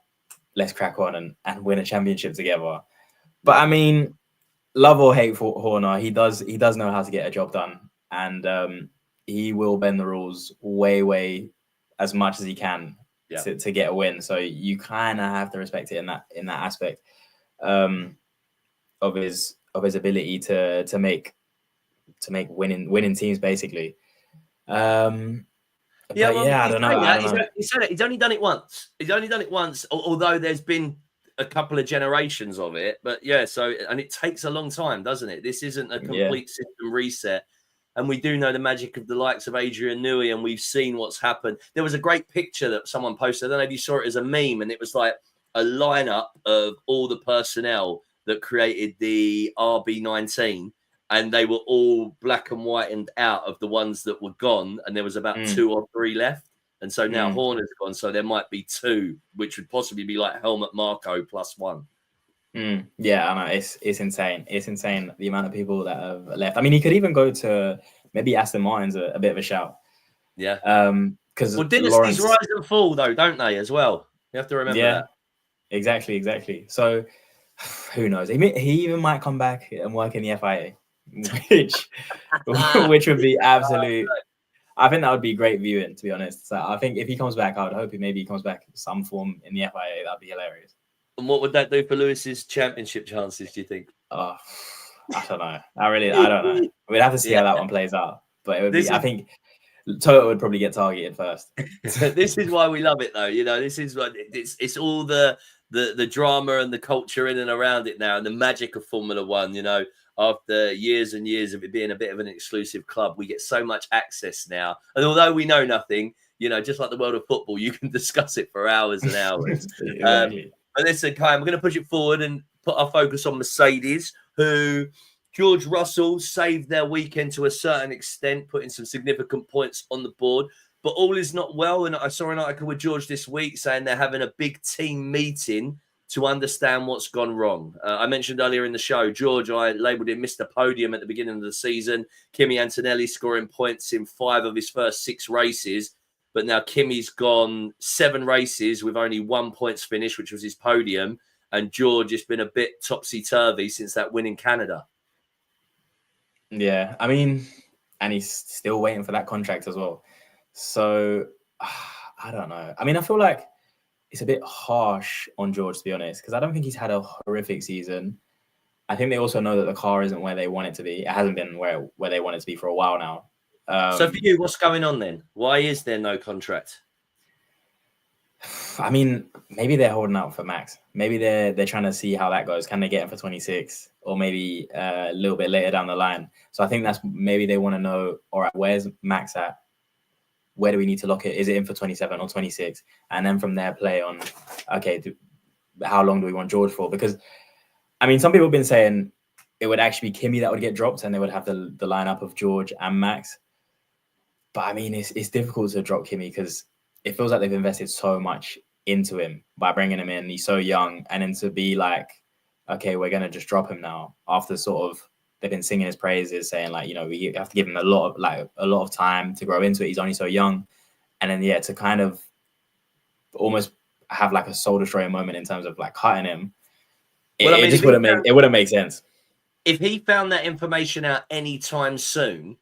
let's crack on and win a championship together. But I mean, love or hate for Horner, he does know how to get a job done, and he will bend the rules way as much as he can to get a win. So you kind of have to respect it in that aspect of his ability to make winning teams basically. I don't know. He said it. He's only done it once. Although there's been a couple of generations of it, but and it takes a long time, doesn't it? This isn't a complete system reset. And we do know the magic of the likes of Adrian Newey, and we've seen what's happened. There was a great picture that someone posted. I don't know if you saw it as a meme, and it was like a lineup of all the personnel that created the RB19, and they were all black and white and out of the ones that were gone, and there was about 2 or 3 left. And so now Horner's gone, so there might be 2, which would possibly be like Helmut Marko +1. Yeah, I know. It's insane. It's insane the amount of people that have left. I mean, he could even go to maybe Aston Martin's a bit of a shout. Yeah. Because Well, dynasties Lawrence. rise and fall, though, don't they? As well, you have to remember Yeah, that. exactly. So who knows? He even might come back and work in the FIA, which would be absolute. I think that would be great viewing, to be honest. So I think if he comes back, I would hope he comes back in some form in the FIA. That'd be hilarious. And what would that do for Lewis's championship chances, do you think? Oh, I don't know. I don't know. We'd have to see how that one plays out. But it would be. I think Toto would probably get targeted first. This is why we love it, though. This is what it's all the drama and the culture in and around it now, and the magic of Formula One. After years and years of it being a bit of an exclusive club, we get so much access now. And although we know nothing, just like the world of football, you can discuss it for hours and hours. Exactly. But listen, Kai, we're going to push it forward and put our focus on Mercedes, who George Russell saved their weekend to a certain extent, putting some significant points on the board. But all is not well. And I saw an article with George this week saying they're having a big team meeting to understand what's gone wrong. I mentioned earlier in the show, George, I labelled him Mr. Podium at the beginning of the season. Kimi Antonelli scoring points in 5 of his first 6 races. But now Kimi's gone 7 races with only 1 points finish, which was his podium. And George has been a bit topsy-turvy since that win in Canada. Yeah, I mean, and he's still waiting for that contract as well. So, I don't know. I mean, I feel like it's a bit harsh on George, to be honest, because I don't think he's had a horrific season. I think they also know that the car isn't where they want it to be. It hasn't been where they want it to be for a while now. So for you, what's going on then? Why is there no contract? I mean, maybe they're holding out for Max. Maybe they're trying to see how that goes. Can they get him for 26, or maybe a little bit later down the line? So I think that's maybe they want to know. All right, where's Max at? Where do we need to lock it? Is it in for 27 or 26? And then from there, play on. Okay, how long do we want George for? Because I mean, some people have been saying it would actually be Kimi that would get dropped, and they would have the lineup of George and Max. But I mean, it's difficult to drop Kimi because it feels like they've invested so much into him by bringing him in. He's so young, and then to be like, okay, we're gonna just drop him now after sort of they've been singing his praises, saying like, we have to give him a lot of time to grow into it. He's only so young, and then to kind of almost have like a soul destroyer moment in terms of like cutting him. It just wouldn't make sense. If he found that information out anytime soon,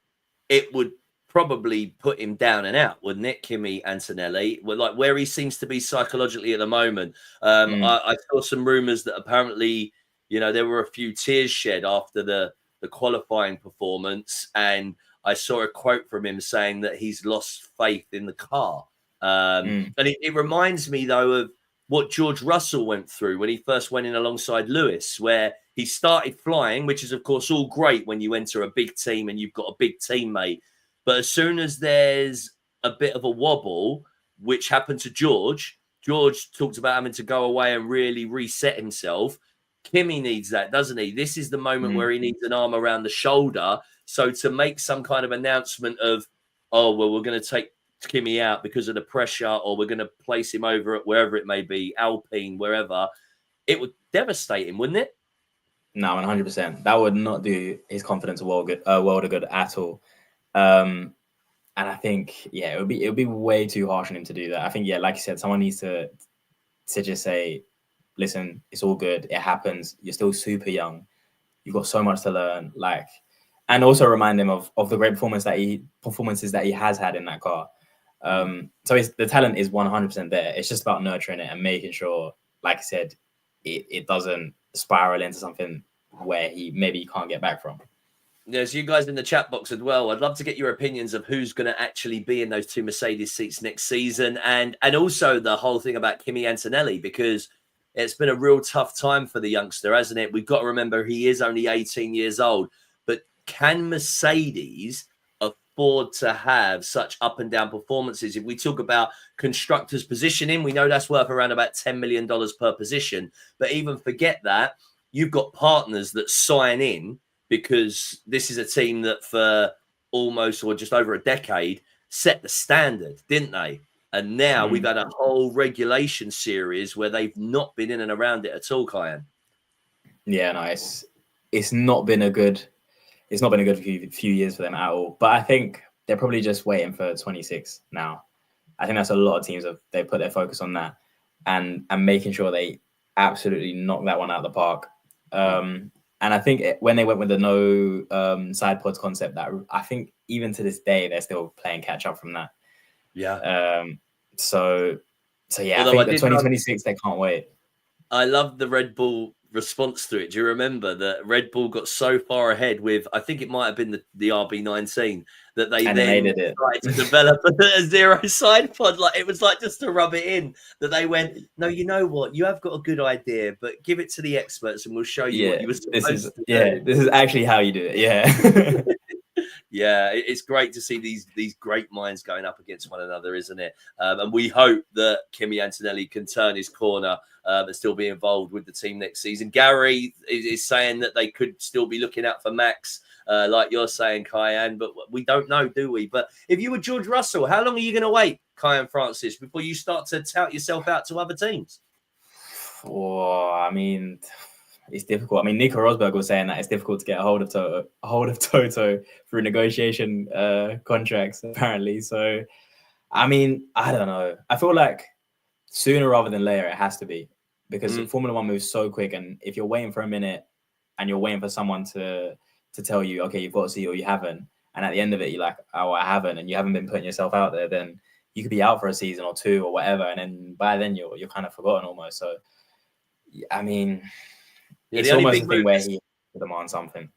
it would probably put him down and out, wouldn't it, Kimi Antonelli? Like where he seems to be psychologically at the moment. I saw some rumours that apparently, there were a few tears shed after the qualifying performance, and I saw a quote from him saying that he's lost faith in the car. And it reminds me, though, of what George Russell went through when he first went in alongside Lewis, where he started flying, which is, of course, all great when you enter a big team and you've got a big teammate. But as soon as there's a bit of a wobble, which happened to George talked about having to go away and really reset himself. Kimi needs that, doesn't he? This is the moment where he needs an arm around the shoulder. So to make some kind of announcement of, oh, well, we're going to take Kimi out because of the pressure, or we're going to place him over at wherever it may be, Alpine, wherever, it would devastate him, wouldn't it? No, 100%. That would not do his confidence a world of good at all. And I think, it would be way too harsh on him to do that. I think, like you said, someone needs to just say, listen, it's all good. It happens. You're still super young. You've got so much to learn. And also remind him of the great performances that he has had in that car. So the talent is 100% there. It's just about nurturing it and making sure, like I said, it doesn't spiral into something where he can't get back from. There's you guys in the chat box as well. I'd love to get your opinions of who's going to actually be in those 2 Mercedes seats next season, and also the whole thing about Kimi Antonelli, because it's been a real tough time for the youngster, hasn't it? We've got to remember he is only 18 years old, but can Mercedes afford to have such up and down performances? If we talk about constructors positioning, we know that's worth around about $10 million per position, but even forget that, you've got partners that sign in, because this is a team that for almost or just over a decade set the standard, didn't they? And now we've had a whole regulation series where they've not been in and around it at all, Kyan. Yeah, no, it's not been a good few years for them at all. But I think they're probably just waiting for 26 now. I think that's a lot of teams they put their focus on that and making sure they absolutely knock that one out of the park. And I think when they went with the no side pods concept, that I think even to this day they're still playing catch up from that. Yeah. So yeah, Although I think the 2026 they can't wait. I love the Red Bull response to it. Do you remember that Red Bull got so far ahead with, I think it might have been the RB19, that they then tried to develop a zero side pod? Like, it was like just to rub it in, that they went, no, you know what? You have got a good idea, but give it to the experts and we'll show you what you were supposed to do. This is actually how you do it. Yeah. Yeah, it's great to see these great minds going up against one another, isn't it? And we hope that Kimi Antonelli can turn his corner and still be involved with the team next season. Gary is saying that they could still be looking out for Max, like you're saying, Kyan, but we don't know, do we? But if you were George Russell, how long are you going to wait, Kyan Francis, before you start to tout yourself out to other teams? Oh, I mean, it's difficult. I mean, Nico Rosberg was saying that it's difficult to get a hold of Toto through negotiation contracts, apparently. So, I mean, I don't know. I feel like sooner rather than later, it has to be, because Formula One moves so quick. And if you're waiting for a minute and you're waiting for someone to tell you, okay, you've got to see or you haven't, and at the end of it, you're like, oh, I haven't, and you haven't been putting yourself out there, then you could be out for a season or two or whatever. And then by then you're kind of forgotten almost. So, I mean, it's almost a thing where he demands something.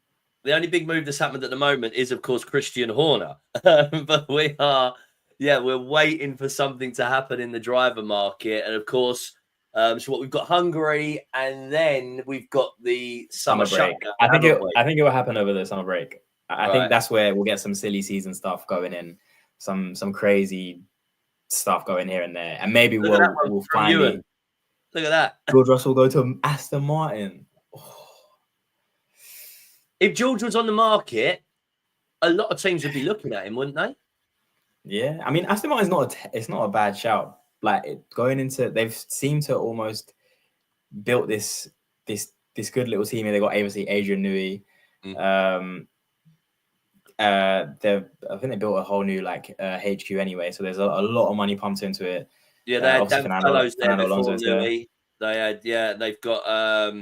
The only big move that's happened at the moment is, of course, Christian Horner. But we're waiting for something to happen in the driver market. And of course, we've got Hungary, and then we've got the summer break. I think it will happen over the summer break. I think that's where we'll get some silly season stuff going in, some crazy stuff going here and there, and maybe we'll finally look at that. George Russell will go to Aston Martin. Oh. If George was on the market, a lot of teams would be looking at him, wouldn't they? Yeah, I mean, Aston Martin's it's not a bad shout. Like, going into, they've seemed to almost built this good little team. They got obviously Adrian Newey. I think they built a whole new HQ anyway, so there's a lot of money pumped into it. Yeah, they had Dan Fellows there before Newey. They've got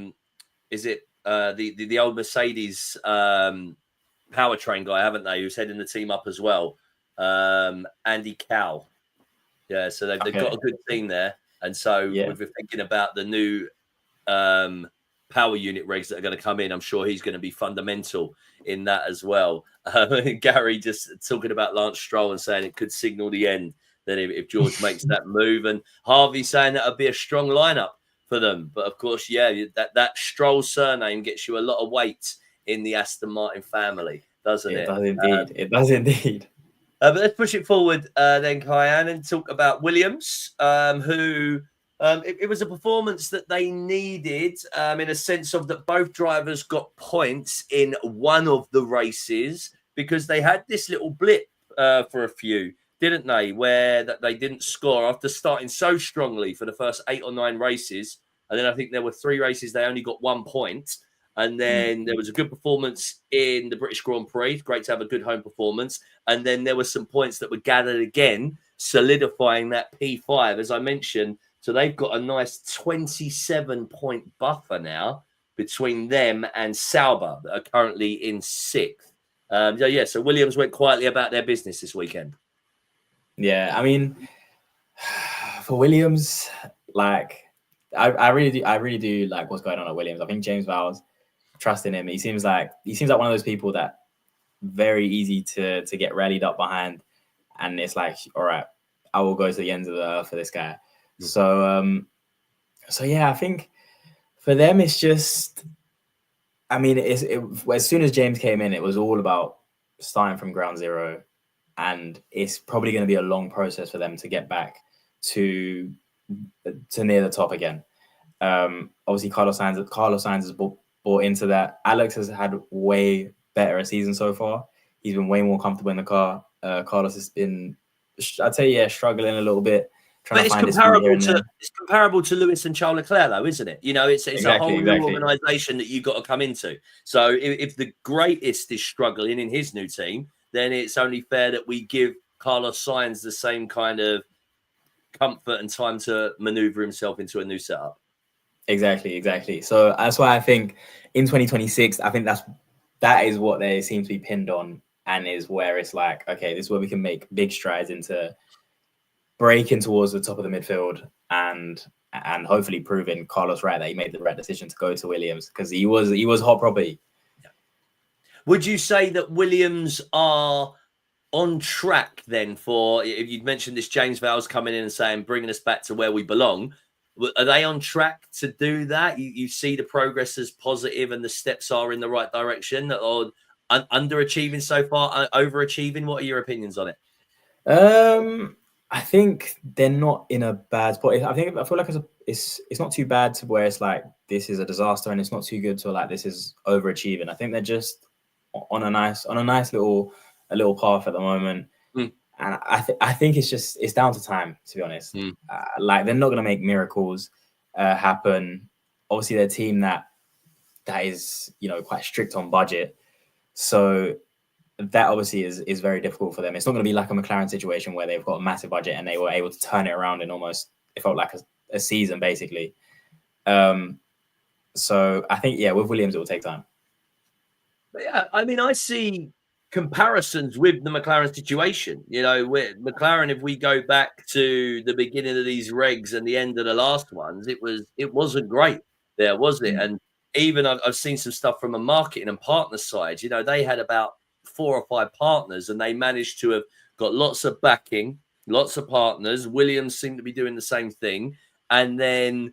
is it the old Mercedes powertrain guy, haven't they? Who's heading the team up as well, Andy Cowell. Yeah, so they've got a good team there, and so if we're thinking about the new power unit regs that are going to come in, I'm sure he's going to be fundamental in that as well. Gary just talking about Lance Stroll and saying it could signal the end, that if George makes that move, and Harvey saying that would be a strong lineup for them. But of course, that Stroll surname gets you a lot of weight in the Aston Martin family, doesn't it? It does indeed. It does indeed. But let's push it forward then, Kyan, and talk about Williams, who it was a performance that they needed in a sense of that both drivers got points in one of the races, because they had this little blip for a few, didn't they, where that they didn't score after starting so strongly for the first 8 or 9 races. And then I think there were 3 races they only got 1 point. And then there was a good performance in the British Grand Prix. Great to have a good home performance. And then there were some points that were gathered again, solidifying that P5, as I mentioned. So they've got a nice 27-point buffer now between them and Sauber, that are currently in 6th. So Williams went quietly about their business this weekend. Yeah, I mean, for Williams, I really do like what's going on at Williams. I think James Vowles, trusting him. He seems like one of those people that very easy to get rallied up behind, and it's like, all right, I will go to the ends of the earth for this guy. So yeah, I think for them it's just, I mean, as soon as James came in, it was all about starting from ground zero, and it's probably going to be a long process for them to get back to near the top again. Obviously, Carlos Sainz has bought into that. Alex has had way better a season so far. He's been way more comfortable in the car. Carlos has been, I'd say, struggling a little bit But it's find his feet here comparable to Lewis and Charles Leclerc, though, isn't it? You know, it's a whole new organisation that you've got to come into. So if the greatest is struggling in his new team, then it's only fair that we give Carlos Sainz the same kind of comfort and time to maneuver himself into a new setup. Exactly. So that's why I think in 2026, I think that is what they seem to be pinned on, and is where it's like, okay, this is where we can make big strides into breaking towards the top of the midfield and hopefully proving Carlos right that he made the right decision to go to Williams, because he was hot property. Yeah. Would you say that Williams are on track then for, if you'd mentioned this, James Vowles coming in and saying, bringing us back to where we belong, are they on track to do that? You see the progress as positive and the steps are in the right direction, or underachieving so far, overachieving? What are your opinions on it? I think they're not in a bad spot. I feel like it's not too bad to where it's like this is a disaster, and it's not too good to like this is overachieving. I think they're just on a nice little path at the moment. And I think it's down to time, to be honest. Like they're not going to make miracles happen. Obviously, they're a team that is, you know, quite strict on budget, so that obviously is very difficult for them. It's not going to be like a McLaren situation where they've got a massive budget and they were able to turn it around in almost, it felt like a season basically. So I think, with Williams, it will take time. But yeah, I mean, I see comparisons with the McLaren situation. You know, with McLaren, if we go back to the beginning of these regs and the end of the last ones, it wasn't great there, was it? And even I've seen some stuff from a marketing and partner side. You know, they had about 4 or 5 partners, and they managed to have got lots of backing, lots of partners. Williams seemed to be doing the same thing. And then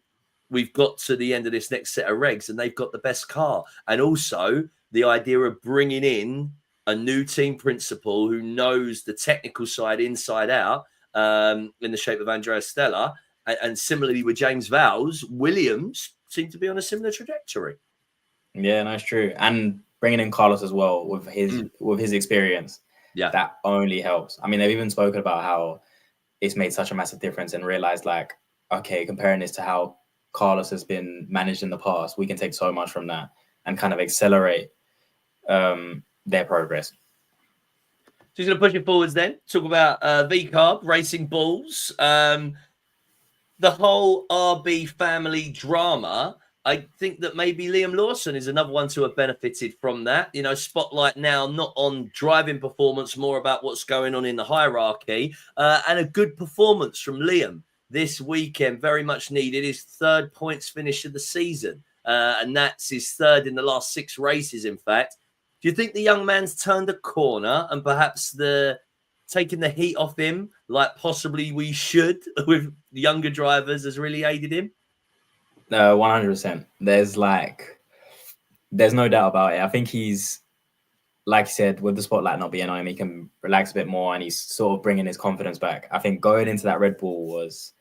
we've got to the end of this next set of regs, and they've got the best car. And also the idea of bringing in a new team principal who knows the technical side inside out, in the shape of Andrea Stella. And similarly with James Vowles, Williams seemed to be on a similar trajectory. Yeah, that's true. And bringing in Carlos as well with his experience, that only helps. I mean, they've even spoken about how it's made such a massive difference, and realized like, okay, comparing this to how Carlos has been managed in the past, we can take so much from that and kind of accelerate their progress. So he's going to push it forwards then. Talk about VCARB, Racing Bulls. The whole RB family drama. I think that maybe Liam Lawson is another one to have benefited from that. You know, spotlight now not on driving performance, more about what's going on in the hierarchy. And a good performance from Liam this weekend, very much needed. His 3rd points finish of the season. And that's his 3rd in the last 6 races, in fact. Do you think the young man's turned a corner and perhaps taking the heat off him, like possibly we should with younger drivers, has really aided him? 100%. There's no doubt about it. I think he's, like you said, with the spotlight not being on him, he can relax a bit more, and he's sort of bringing his confidence back. I think going into that Red Bull was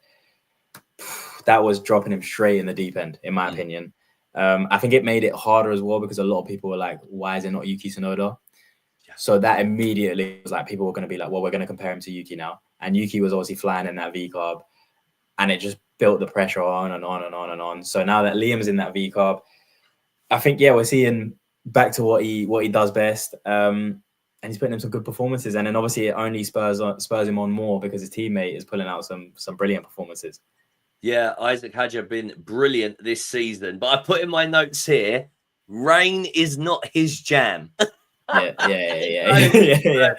dropping him straight in the deep end, in my opinion. I think it made it harder as well, because a lot of people were like, why is it not Yuki Tsunoda? So that immediately was like, people were going to be like, well, we're going to compare him to Yuki now. And Yuki was obviously flying in that VCARB, and it just built the pressure on and on and on and on. So now that Liam's in that VCARB, I think, we're seeing back to what he does best. And he's putting in some good performances. And then obviously it only spurs him on more, because his teammate is pulling out some brilliant performances. Yeah, Isaac Hadjar been brilliant this season. But I put in my notes here, rain is not his jam. Yeah.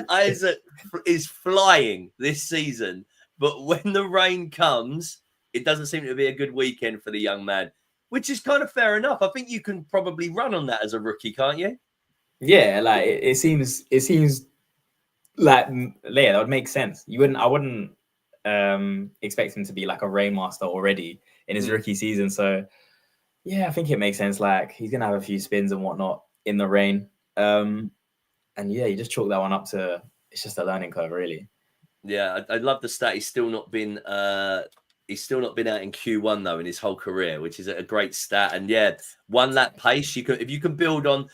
Isaac is flying this season. But when the rain comes, it doesn't seem to be a good weekend for the young man, which is kind of fair enough. I think you can probably run on that as a rookie, can't you? Yeah, like it seems like, that would make sense. I wouldn't expect him to be like a rainmaster already in his rookie season. So I think it makes sense. Like, he's gonna have a few spins and whatnot in the rain. And you just chalk that one up to, it's just a learning curve, really. Yeah, I love the stat. He's still not been out in Q1 though in his whole career, which is a great stat. And 1 lap pace, if you can build on.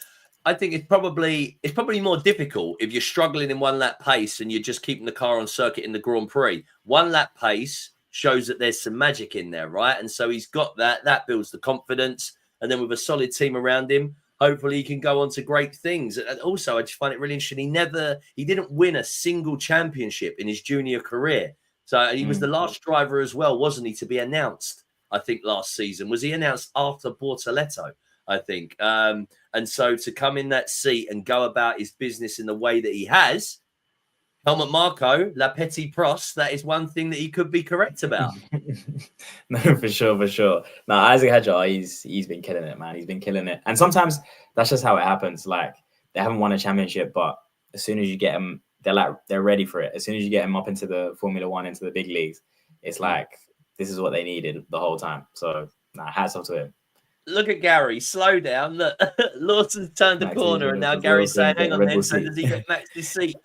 I think it's probably more difficult if you're struggling in one lap pace and you're just keeping the car on circuit in the Grand Prix. One lap pace shows that there's some magic in there, right? And so he's got that. That builds the confidence. And then with a solid team around him, hopefully he can go on to great things. And also, I just find it really interesting. He didn't win a single championship in his junior career. So he was the last driver as well, wasn't he, to be announced, I think, last season. Was he announced after Bortoleto, I think? And so to come in that seat and go about his business in the way that he has, Helmut Marko, La Petite Prost, that is one thing that he could be correct about. No, for sure. Now, Isaac Hadjar, he's been killing it, man. He's been killing it. And sometimes that's just how it happens. Like, they haven't won a championship, but as soon as you get them, they're ready for it. As soon as you get them up into the Formula One, into the big leagues, it's like, this is what they needed the whole time. So, hats off to him. Look at Gary, slow down. Look, Lawson's turned the corner, and now Gary's saying, hang on then, so does he get Max this seat?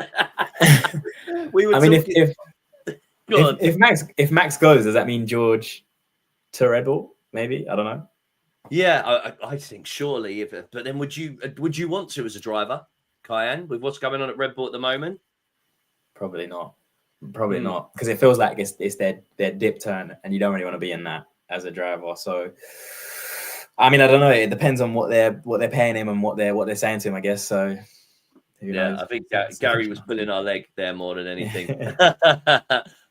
If Max goes, does that mean George to Red Bull? Maybe, I don't know. Yeah, I think surely. But then, would you want to as a driver, Kyan, with what's going on at Red Bull at the moment? Probably not. Not, because it feels like it's their dip turn, and you don't really want to be in that as a driver. So, I mean, I don't know. It depends on what they're paying him and what they're saying to him, I guess. So. Yeah, I think Gary was pulling our leg there more than anything.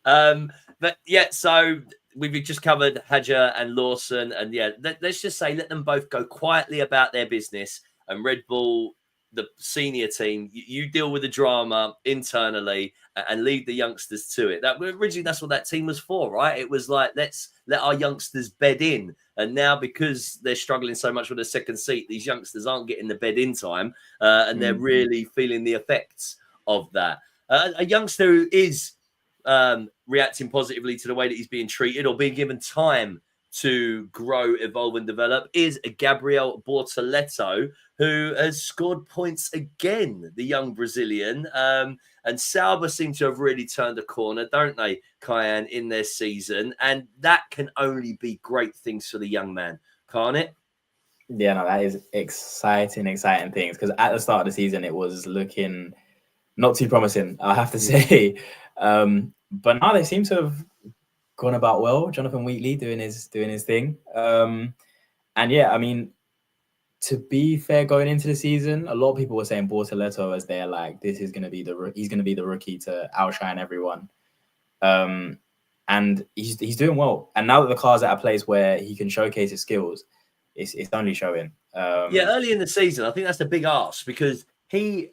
But yeah, so we've just covered Hadjar and Lawson, and yeah, let's just say let them both go quietly about their business, and Red Bull, the senior team, you deal with the drama internally and leave the youngsters to it. Originally that's what that team was for, right? It was like, let's let our youngsters bed in. And now, because they're struggling so much with the second seat, these youngsters aren't getting the bed in time, and they're really feeling the effects of that. A youngster who is reacting positively to the way that he's being treated or being given time to grow, evolve, and develop is Gabriel Bortoleto, who has scored points again, the young Brazilian. And Sauber seem to have really turned a corner, don't they, Kyan, in their season? And that can only be great things for the young man, can't it? Yeah, no, that is exciting things. Because at the start of the season, it was looking not too promising, I have to say. But now they seem to have gone about well. Jonathan Wheatley doing his thing. And yeah, I mean, to be fair, going into the season, a lot of people were saying Bortoleto as they're like, this is going to be he's going to be the rookie to outshine everyone. And he's doing well. And now that the car's at a place where he can showcase his skills, it's only showing. Yeah, early in the season, I think that's the big ask, because he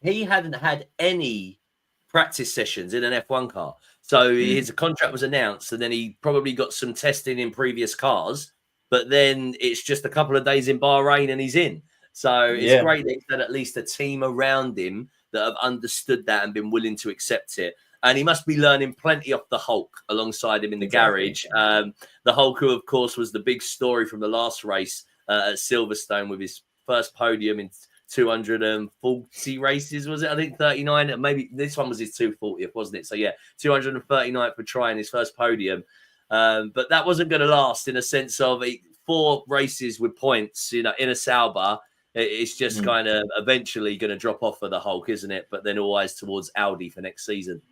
hadn't had any practice sessions in an F1 car. So his contract was announced, and then he probably got some testing in previous cars. But then it's just a couple of days in Bahrain and he's in. So it's great that he's had at least a team around him that have understood that and been willing to accept it. And he must be learning plenty off the Hulk alongside him in the garage. The Hulk, who, of course, was the big story from the last race at Silverstone with his first podium in 240 races, was it? I think 39. Maybe this one was his 240th, wasn't it? So, yeah, 239th for trying his first podium. But that wasn't going to last, in a sense of 4 races with points, in a Sauber. It's just kind of eventually going to drop off for the Hulk, isn't it? But then all eyes towards Audi for next season.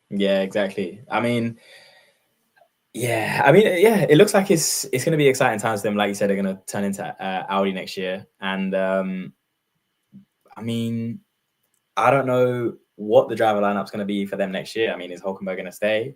Yeah, exactly. I mean, it looks like it's going to be exciting times for them. Like you said, they're going to turn into Audi next year. And I mean, I don't know what the driver lineup's going to be for them next year. I mean, is Hulkenberg going to stay?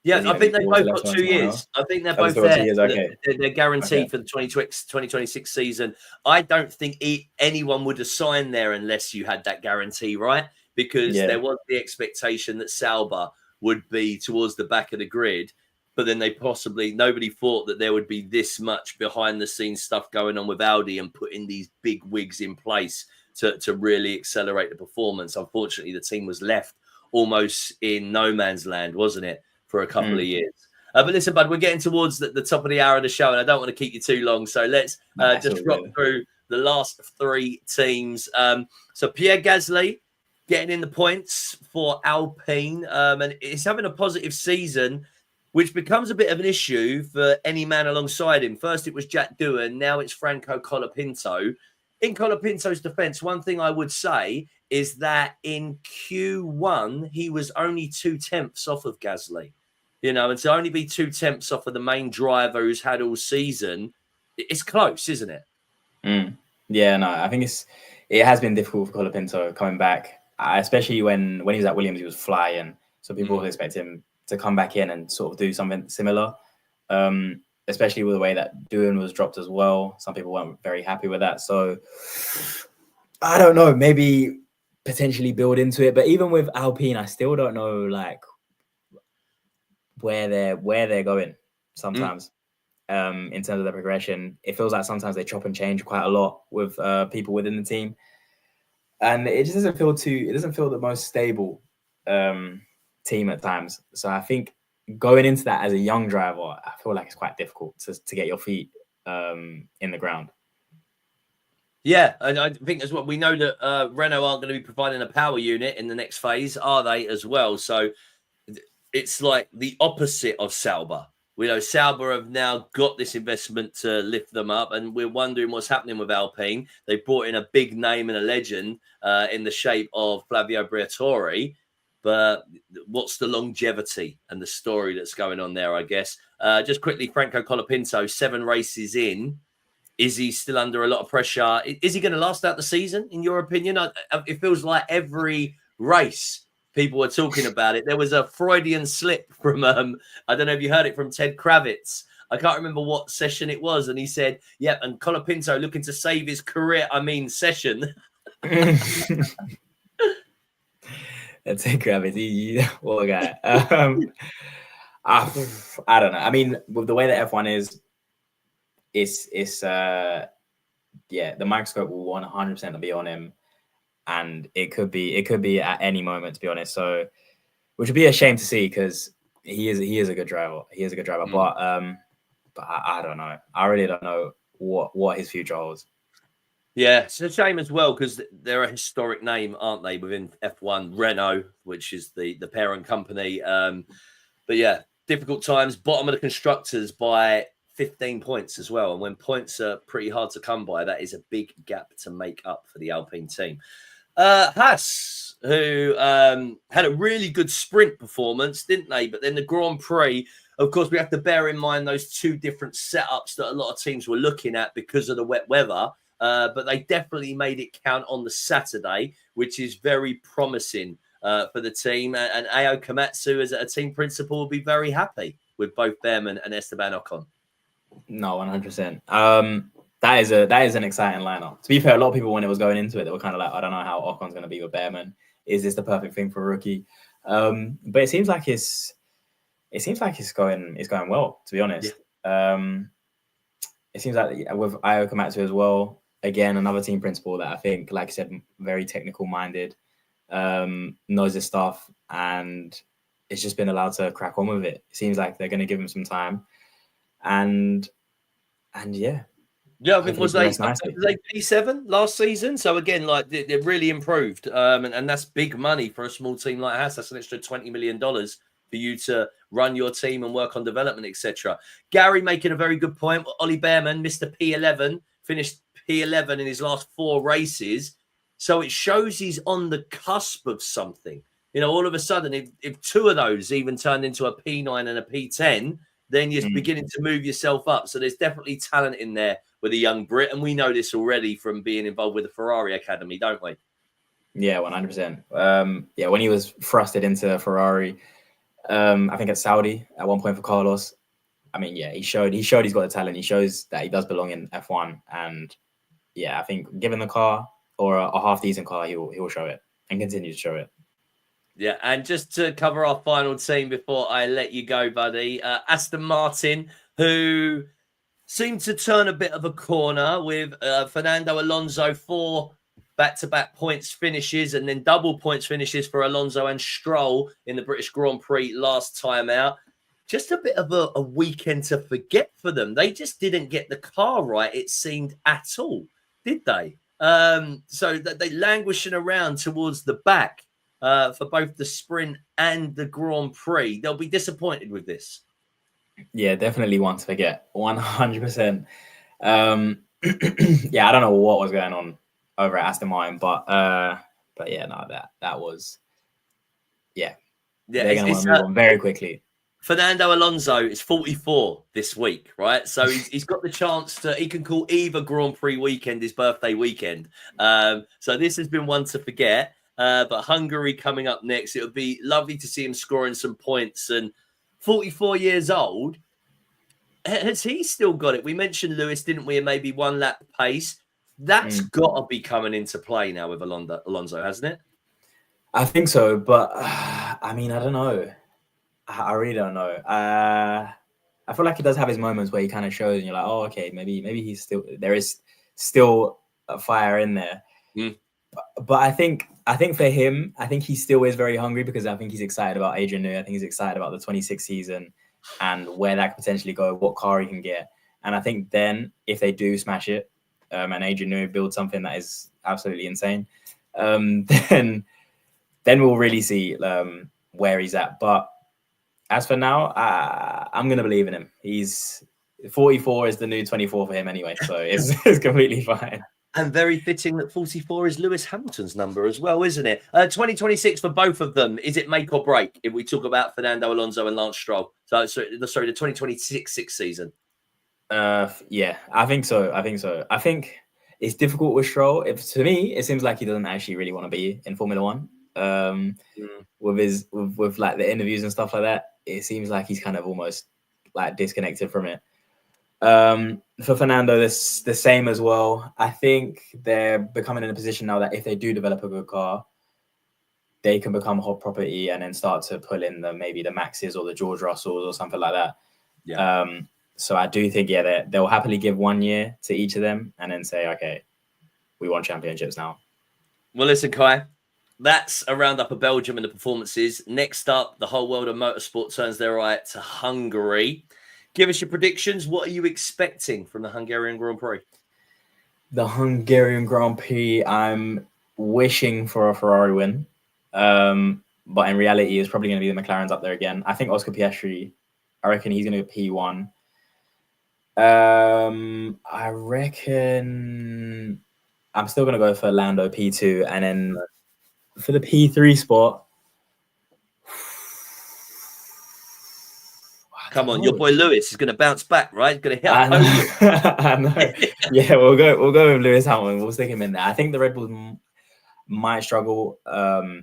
Yeah, I think they both got 2 years. I think they're both there. 2 years, okay. They're guaranteed for the 2026 season. I don't think anyone would have signed there unless you had that guarantee, right? Because there was the expectation that Sauber would be towards the back of the grid, but then nobody thought that there would be this much behind the scenes stuff going on with Audi and putting these big wigs in place to really accelerate the performance. Unfortunately, the team was left almost in no man's land, wasn't it, for a couple of years. But listen, bud, we're getting towards the top of the hour of the show, and I don't want to keep you too long. So let's just drop through the last 3 teams. So Pierre Gasly getting in the points for Alpine, and it's having a positive season, which becomes a bit of an issue for any man alongside him. First, it was Jack Doohan. Now it's Franco Colapinto. In Colapinto's defense, one thing I would say is that in Q1, he was only 2/10 off of Gasly, and to only be 2/10 off of the main driver who's had all season, it's close, isn't it? Yeah, no, I think it has been difficult for Colapinto coming back, especially when he was at Williams, he was flying. So people would expect him to come back in and sort of do something similar, especially with the way that Doohan was dropped as well. Some people weren't very happy with that. So I don't know, maybe potentially build into it. But even with Alpine, I still don't know like where they're going sometimes. In terms of the progression, it feels like sometimes they chop and change quite a lot with people within the team, and it just doesn't feel the most stable team at times. So I think going into that as a young driver, I feel like it's quite difficult to get your feet in the ground. Yeah, and I think as well, we know that Renault aren't going to be providing a power unit in the next phase, are they, as well? So it's like the opposite of Sauber. We know Sauber have now got this investment to lift them up, and we're wondering what's happening with Alpine. They brought in a big name and a legend in the shape of Flavio Briatore, but what's the longevity and the story that's going on there, I guess? Just quickly, Franco Colapinto, 7 races in. Is he still under a lot of pressure? Is he going to last out the season, in your opinion? It feels like every race people are talking about it. There was a Freudian slip from, I don't know if you heard it from Ted Kravitz. I can't remember what session it was. And he said, yep, and Colapinto looking to save his career. Session. Ted Kravitz, what a guy. I don't know. I mean, with the way that F1 is, the microscope will 100% be on him. And it could be at any moment, to be honest. So, which would be a shame to see because he is a good driver. But I don't know. I really don't know what his future holds. Yeah, it's a shame as well because they're a historic name, aren't they, within F1? Renault, which is the parent company. But yeah, difficult times. Bottom of the constructors by 15 points as well. And when points are pretty hard to come by, that is a big gap to make up for the Alpine team. Haas, who had a really good sprint performance, didn't they? But then the Grand Prix, of course, we have to bear in mind those 2 different setups that a lot of teams were looking at because of the wet weather. But they definitely made it count on the Saturday, which is very promising for the team. And Ao Komatsu, as a team principal, will be very happy with both them and Esteban Ocon. No, 100%. That is an exciting lineup. To be fair, a lot of people, when it was going into it, they were kind of like, I don't know how Ocon's going to be with Behrman. Is this the perfect thing for a rookie? But it seems like it's going well, to be honest. Yeah. It seems like with Ao Komatsu as well, again, another team principal that I think, like I said, very technical minded, knows his stuff, and it's just been allowed to crack on with it. It seems like they're going to give him some time, and yeah. Yeah, I think was they P7 last season. So again, like they really improved, and that's big money for a small team like Haas. That's an extra $20 million for you to run your team and work on development, etc. Gary making a very good point. Ollie Behrman, Mr. P11, finished P11 in his last 4 races, so it shows he's on the cusp of something. All of a sudden, if 2 of those even turned into a P9 and a P10. Then you're beginning to move yourself up. So there's definitely talent in there with a young Brit. And we know this already from being involved with the Ferrari Academy, don't we? Yeah, 100%. When he was thrusted into Ferrari, I think at Saudi at one point for Carlos, I mean, yeah, he showed he's got the talent. He shows that he does belong in F1. And yeah, I think given the car or a half decent car, he will show it and continue to show it. Yeah, and just to cover our final team before I let you go, buddy, Aston Martin, who seemed to turn a bit of a corner with Fernando Alonso, 4 back-to-back points finishes and then double points finishes for Alonso and Stroll in the British Grand Prix last time out. Just a bit of a weekend to forget for them. They just didn't get the car right, it seemed, at all, did they? So that they languishing around towards the back. For both the sprint and the Grand Prix. They'll be disappointed with this. Yeah, definitely one to forget. 100%. yeah, I don't know what was going on over at Aston Martin, but yeah, no, that was they're gonna want to move on very quickly. Fernando Alonso is 44 this week, right? So he's got the chance he can call either Grand Prix weekend his birthday weekend. So this has been one to forget. But Hungary coming up next. It would be lovely to see him scoring some points. And 44 years old, has he still got it? We mentioned Lewis, didn't we? And maybe one lap pace. That's got to be coming into play now with Alonso, hasn't it? I think so, but I mean, I don't know. I really don't know. I feel like he does have his moments where he kind of shows, and you're like, oh, okay, maybe he's there is still a fire in there. But I think for him, I think he still is very hungry because I think he's excited about Adrian Newey. I think he's excited about the 26 season and where that could potentially go, what car he can get. And I think then if they do smash it, and Adrian Newey builds something that is absolutely insane, then we'll really see where he's at. But as for now, I'm going to believe in him. He's 44 is the new 24 for him anyway, so it's completely fine. And very fitting that 44 is Lewis Hamilton's number as well, isn't it? 2026 for both of them. Is it make or break if we talk about Fernando Alonso and Lance Stroll? So sorry, the 2026 season. Yeah, I think so. I think it's difficult with Stroll. To me, it seems like he doesn't actually really want to be in Formula One. With like the interviews and stuff like that, it seems like he's kind of almost like disconnected from it. For Fernando, this the same as well. I think they're becoming in a position now that if they do develop a good car, they can become hot property and then start to pull in maybe the Maxes or the George Russells or something like that. Yeah. So I do think they'll happily give 1 year to each of them and then say, okay, we want championships now. Well, listen, Kai, that's a roundup of Belgium and the performances. Next up, the whole world of motorsport turns their eye to Hungary. Give us your predictions. What are you expecting from the Hungarian Grand Prix? The Hungarian Grand Prix, I'm wishing for a Ferrari win. But in reality, it's probably going to be the McLarens up there again. I think Oscar Piastri, I reckon he's going to be P1. I reckon I'm still going to go for Lando P2. And then for the P3 spot, come on, your boy Lewis is going to bounce back, right? He's going to hit. I know. Yeah, we'll go with Lewis Hamilton. We'll stick him in there. I think the Red Bulls might struggle a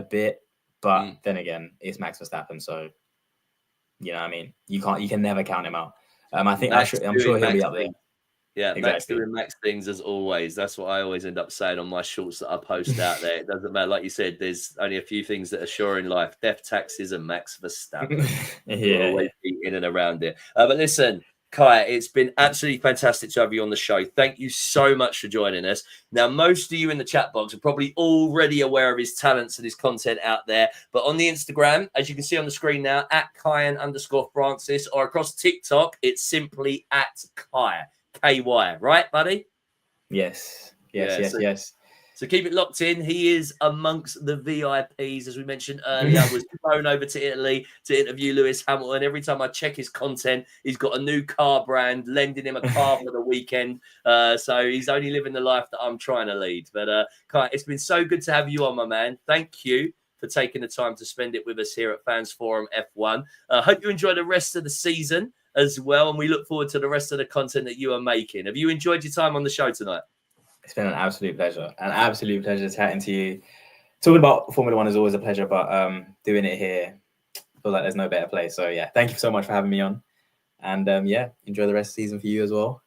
bit, but then again, it's Max Verstappen, so you know what I mean. You can never count him out. I'm sure he'll be up there. Yeah, exactly. Max doing Max things as always. That's what I always end up saying on my shorts that I post out there. It doesn't matter. Like you said, there's only a few things that are sure in life. Death, taxes, and Max Verstappen. Yeah. Always be in and around it. But listen, Kai, it's been absolutely fantastic to have you on the show. Thank you so much for joining us. Now, most of you in the chat box are probably already aware of his talents and his content out there. But on the Instagram, as you can see on the screen now, at Kyan_Francis, or across TikTok, it's simply at Kai. KY, right, buddy? Yes. So keep it locked in. He is amongst the VIPs, as we mentioned earlier. Was flown over to Italy to interview Lewis Hamilton. Every time I check his content, he's got a new car brand, lending him a car for the weekend. So he's only living the life that I'm trying to lead. But Kai, it's been so good to have you on, my man. Thank you for taking the time to spend it with us here at Fans Forum F1. Hope you enjoy the rest of the season as well, and we look forward to the rest of the content that you are making. Have you enjoyed your time on the show tonight? It's been an absolute pleasure. Chatting to you. Talking about Formula One is always a pleasure, but doing it here, I feel like there's no better place. So yeah, thank you so much for having me on, and enjoy the rest of the season for you as well.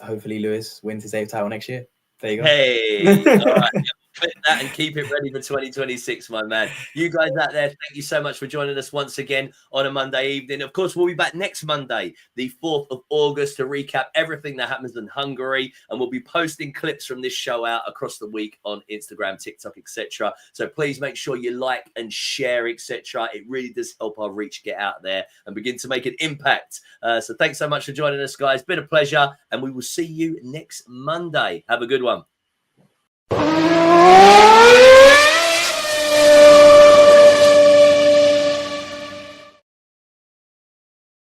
Hopefully Lewis wins his 8th title next year. There you go. Hey, all right. Clip that and keep it ready for 2026, my man. You guys out there, thank you so much for joining us once again on a Monday evening. Of course, we'll be back next Monday, the 4th of August, to recap everything that happens in Hungary, and we'll be posting clips from this show out across the week on Instagram, TikTok, etc. So please make sure you like and share, etc. It really does help our reach get out there and begin to make an impact. So thanks so much for joining us, guys. Been a pleasure, and we will see you next Monday. Have a good one.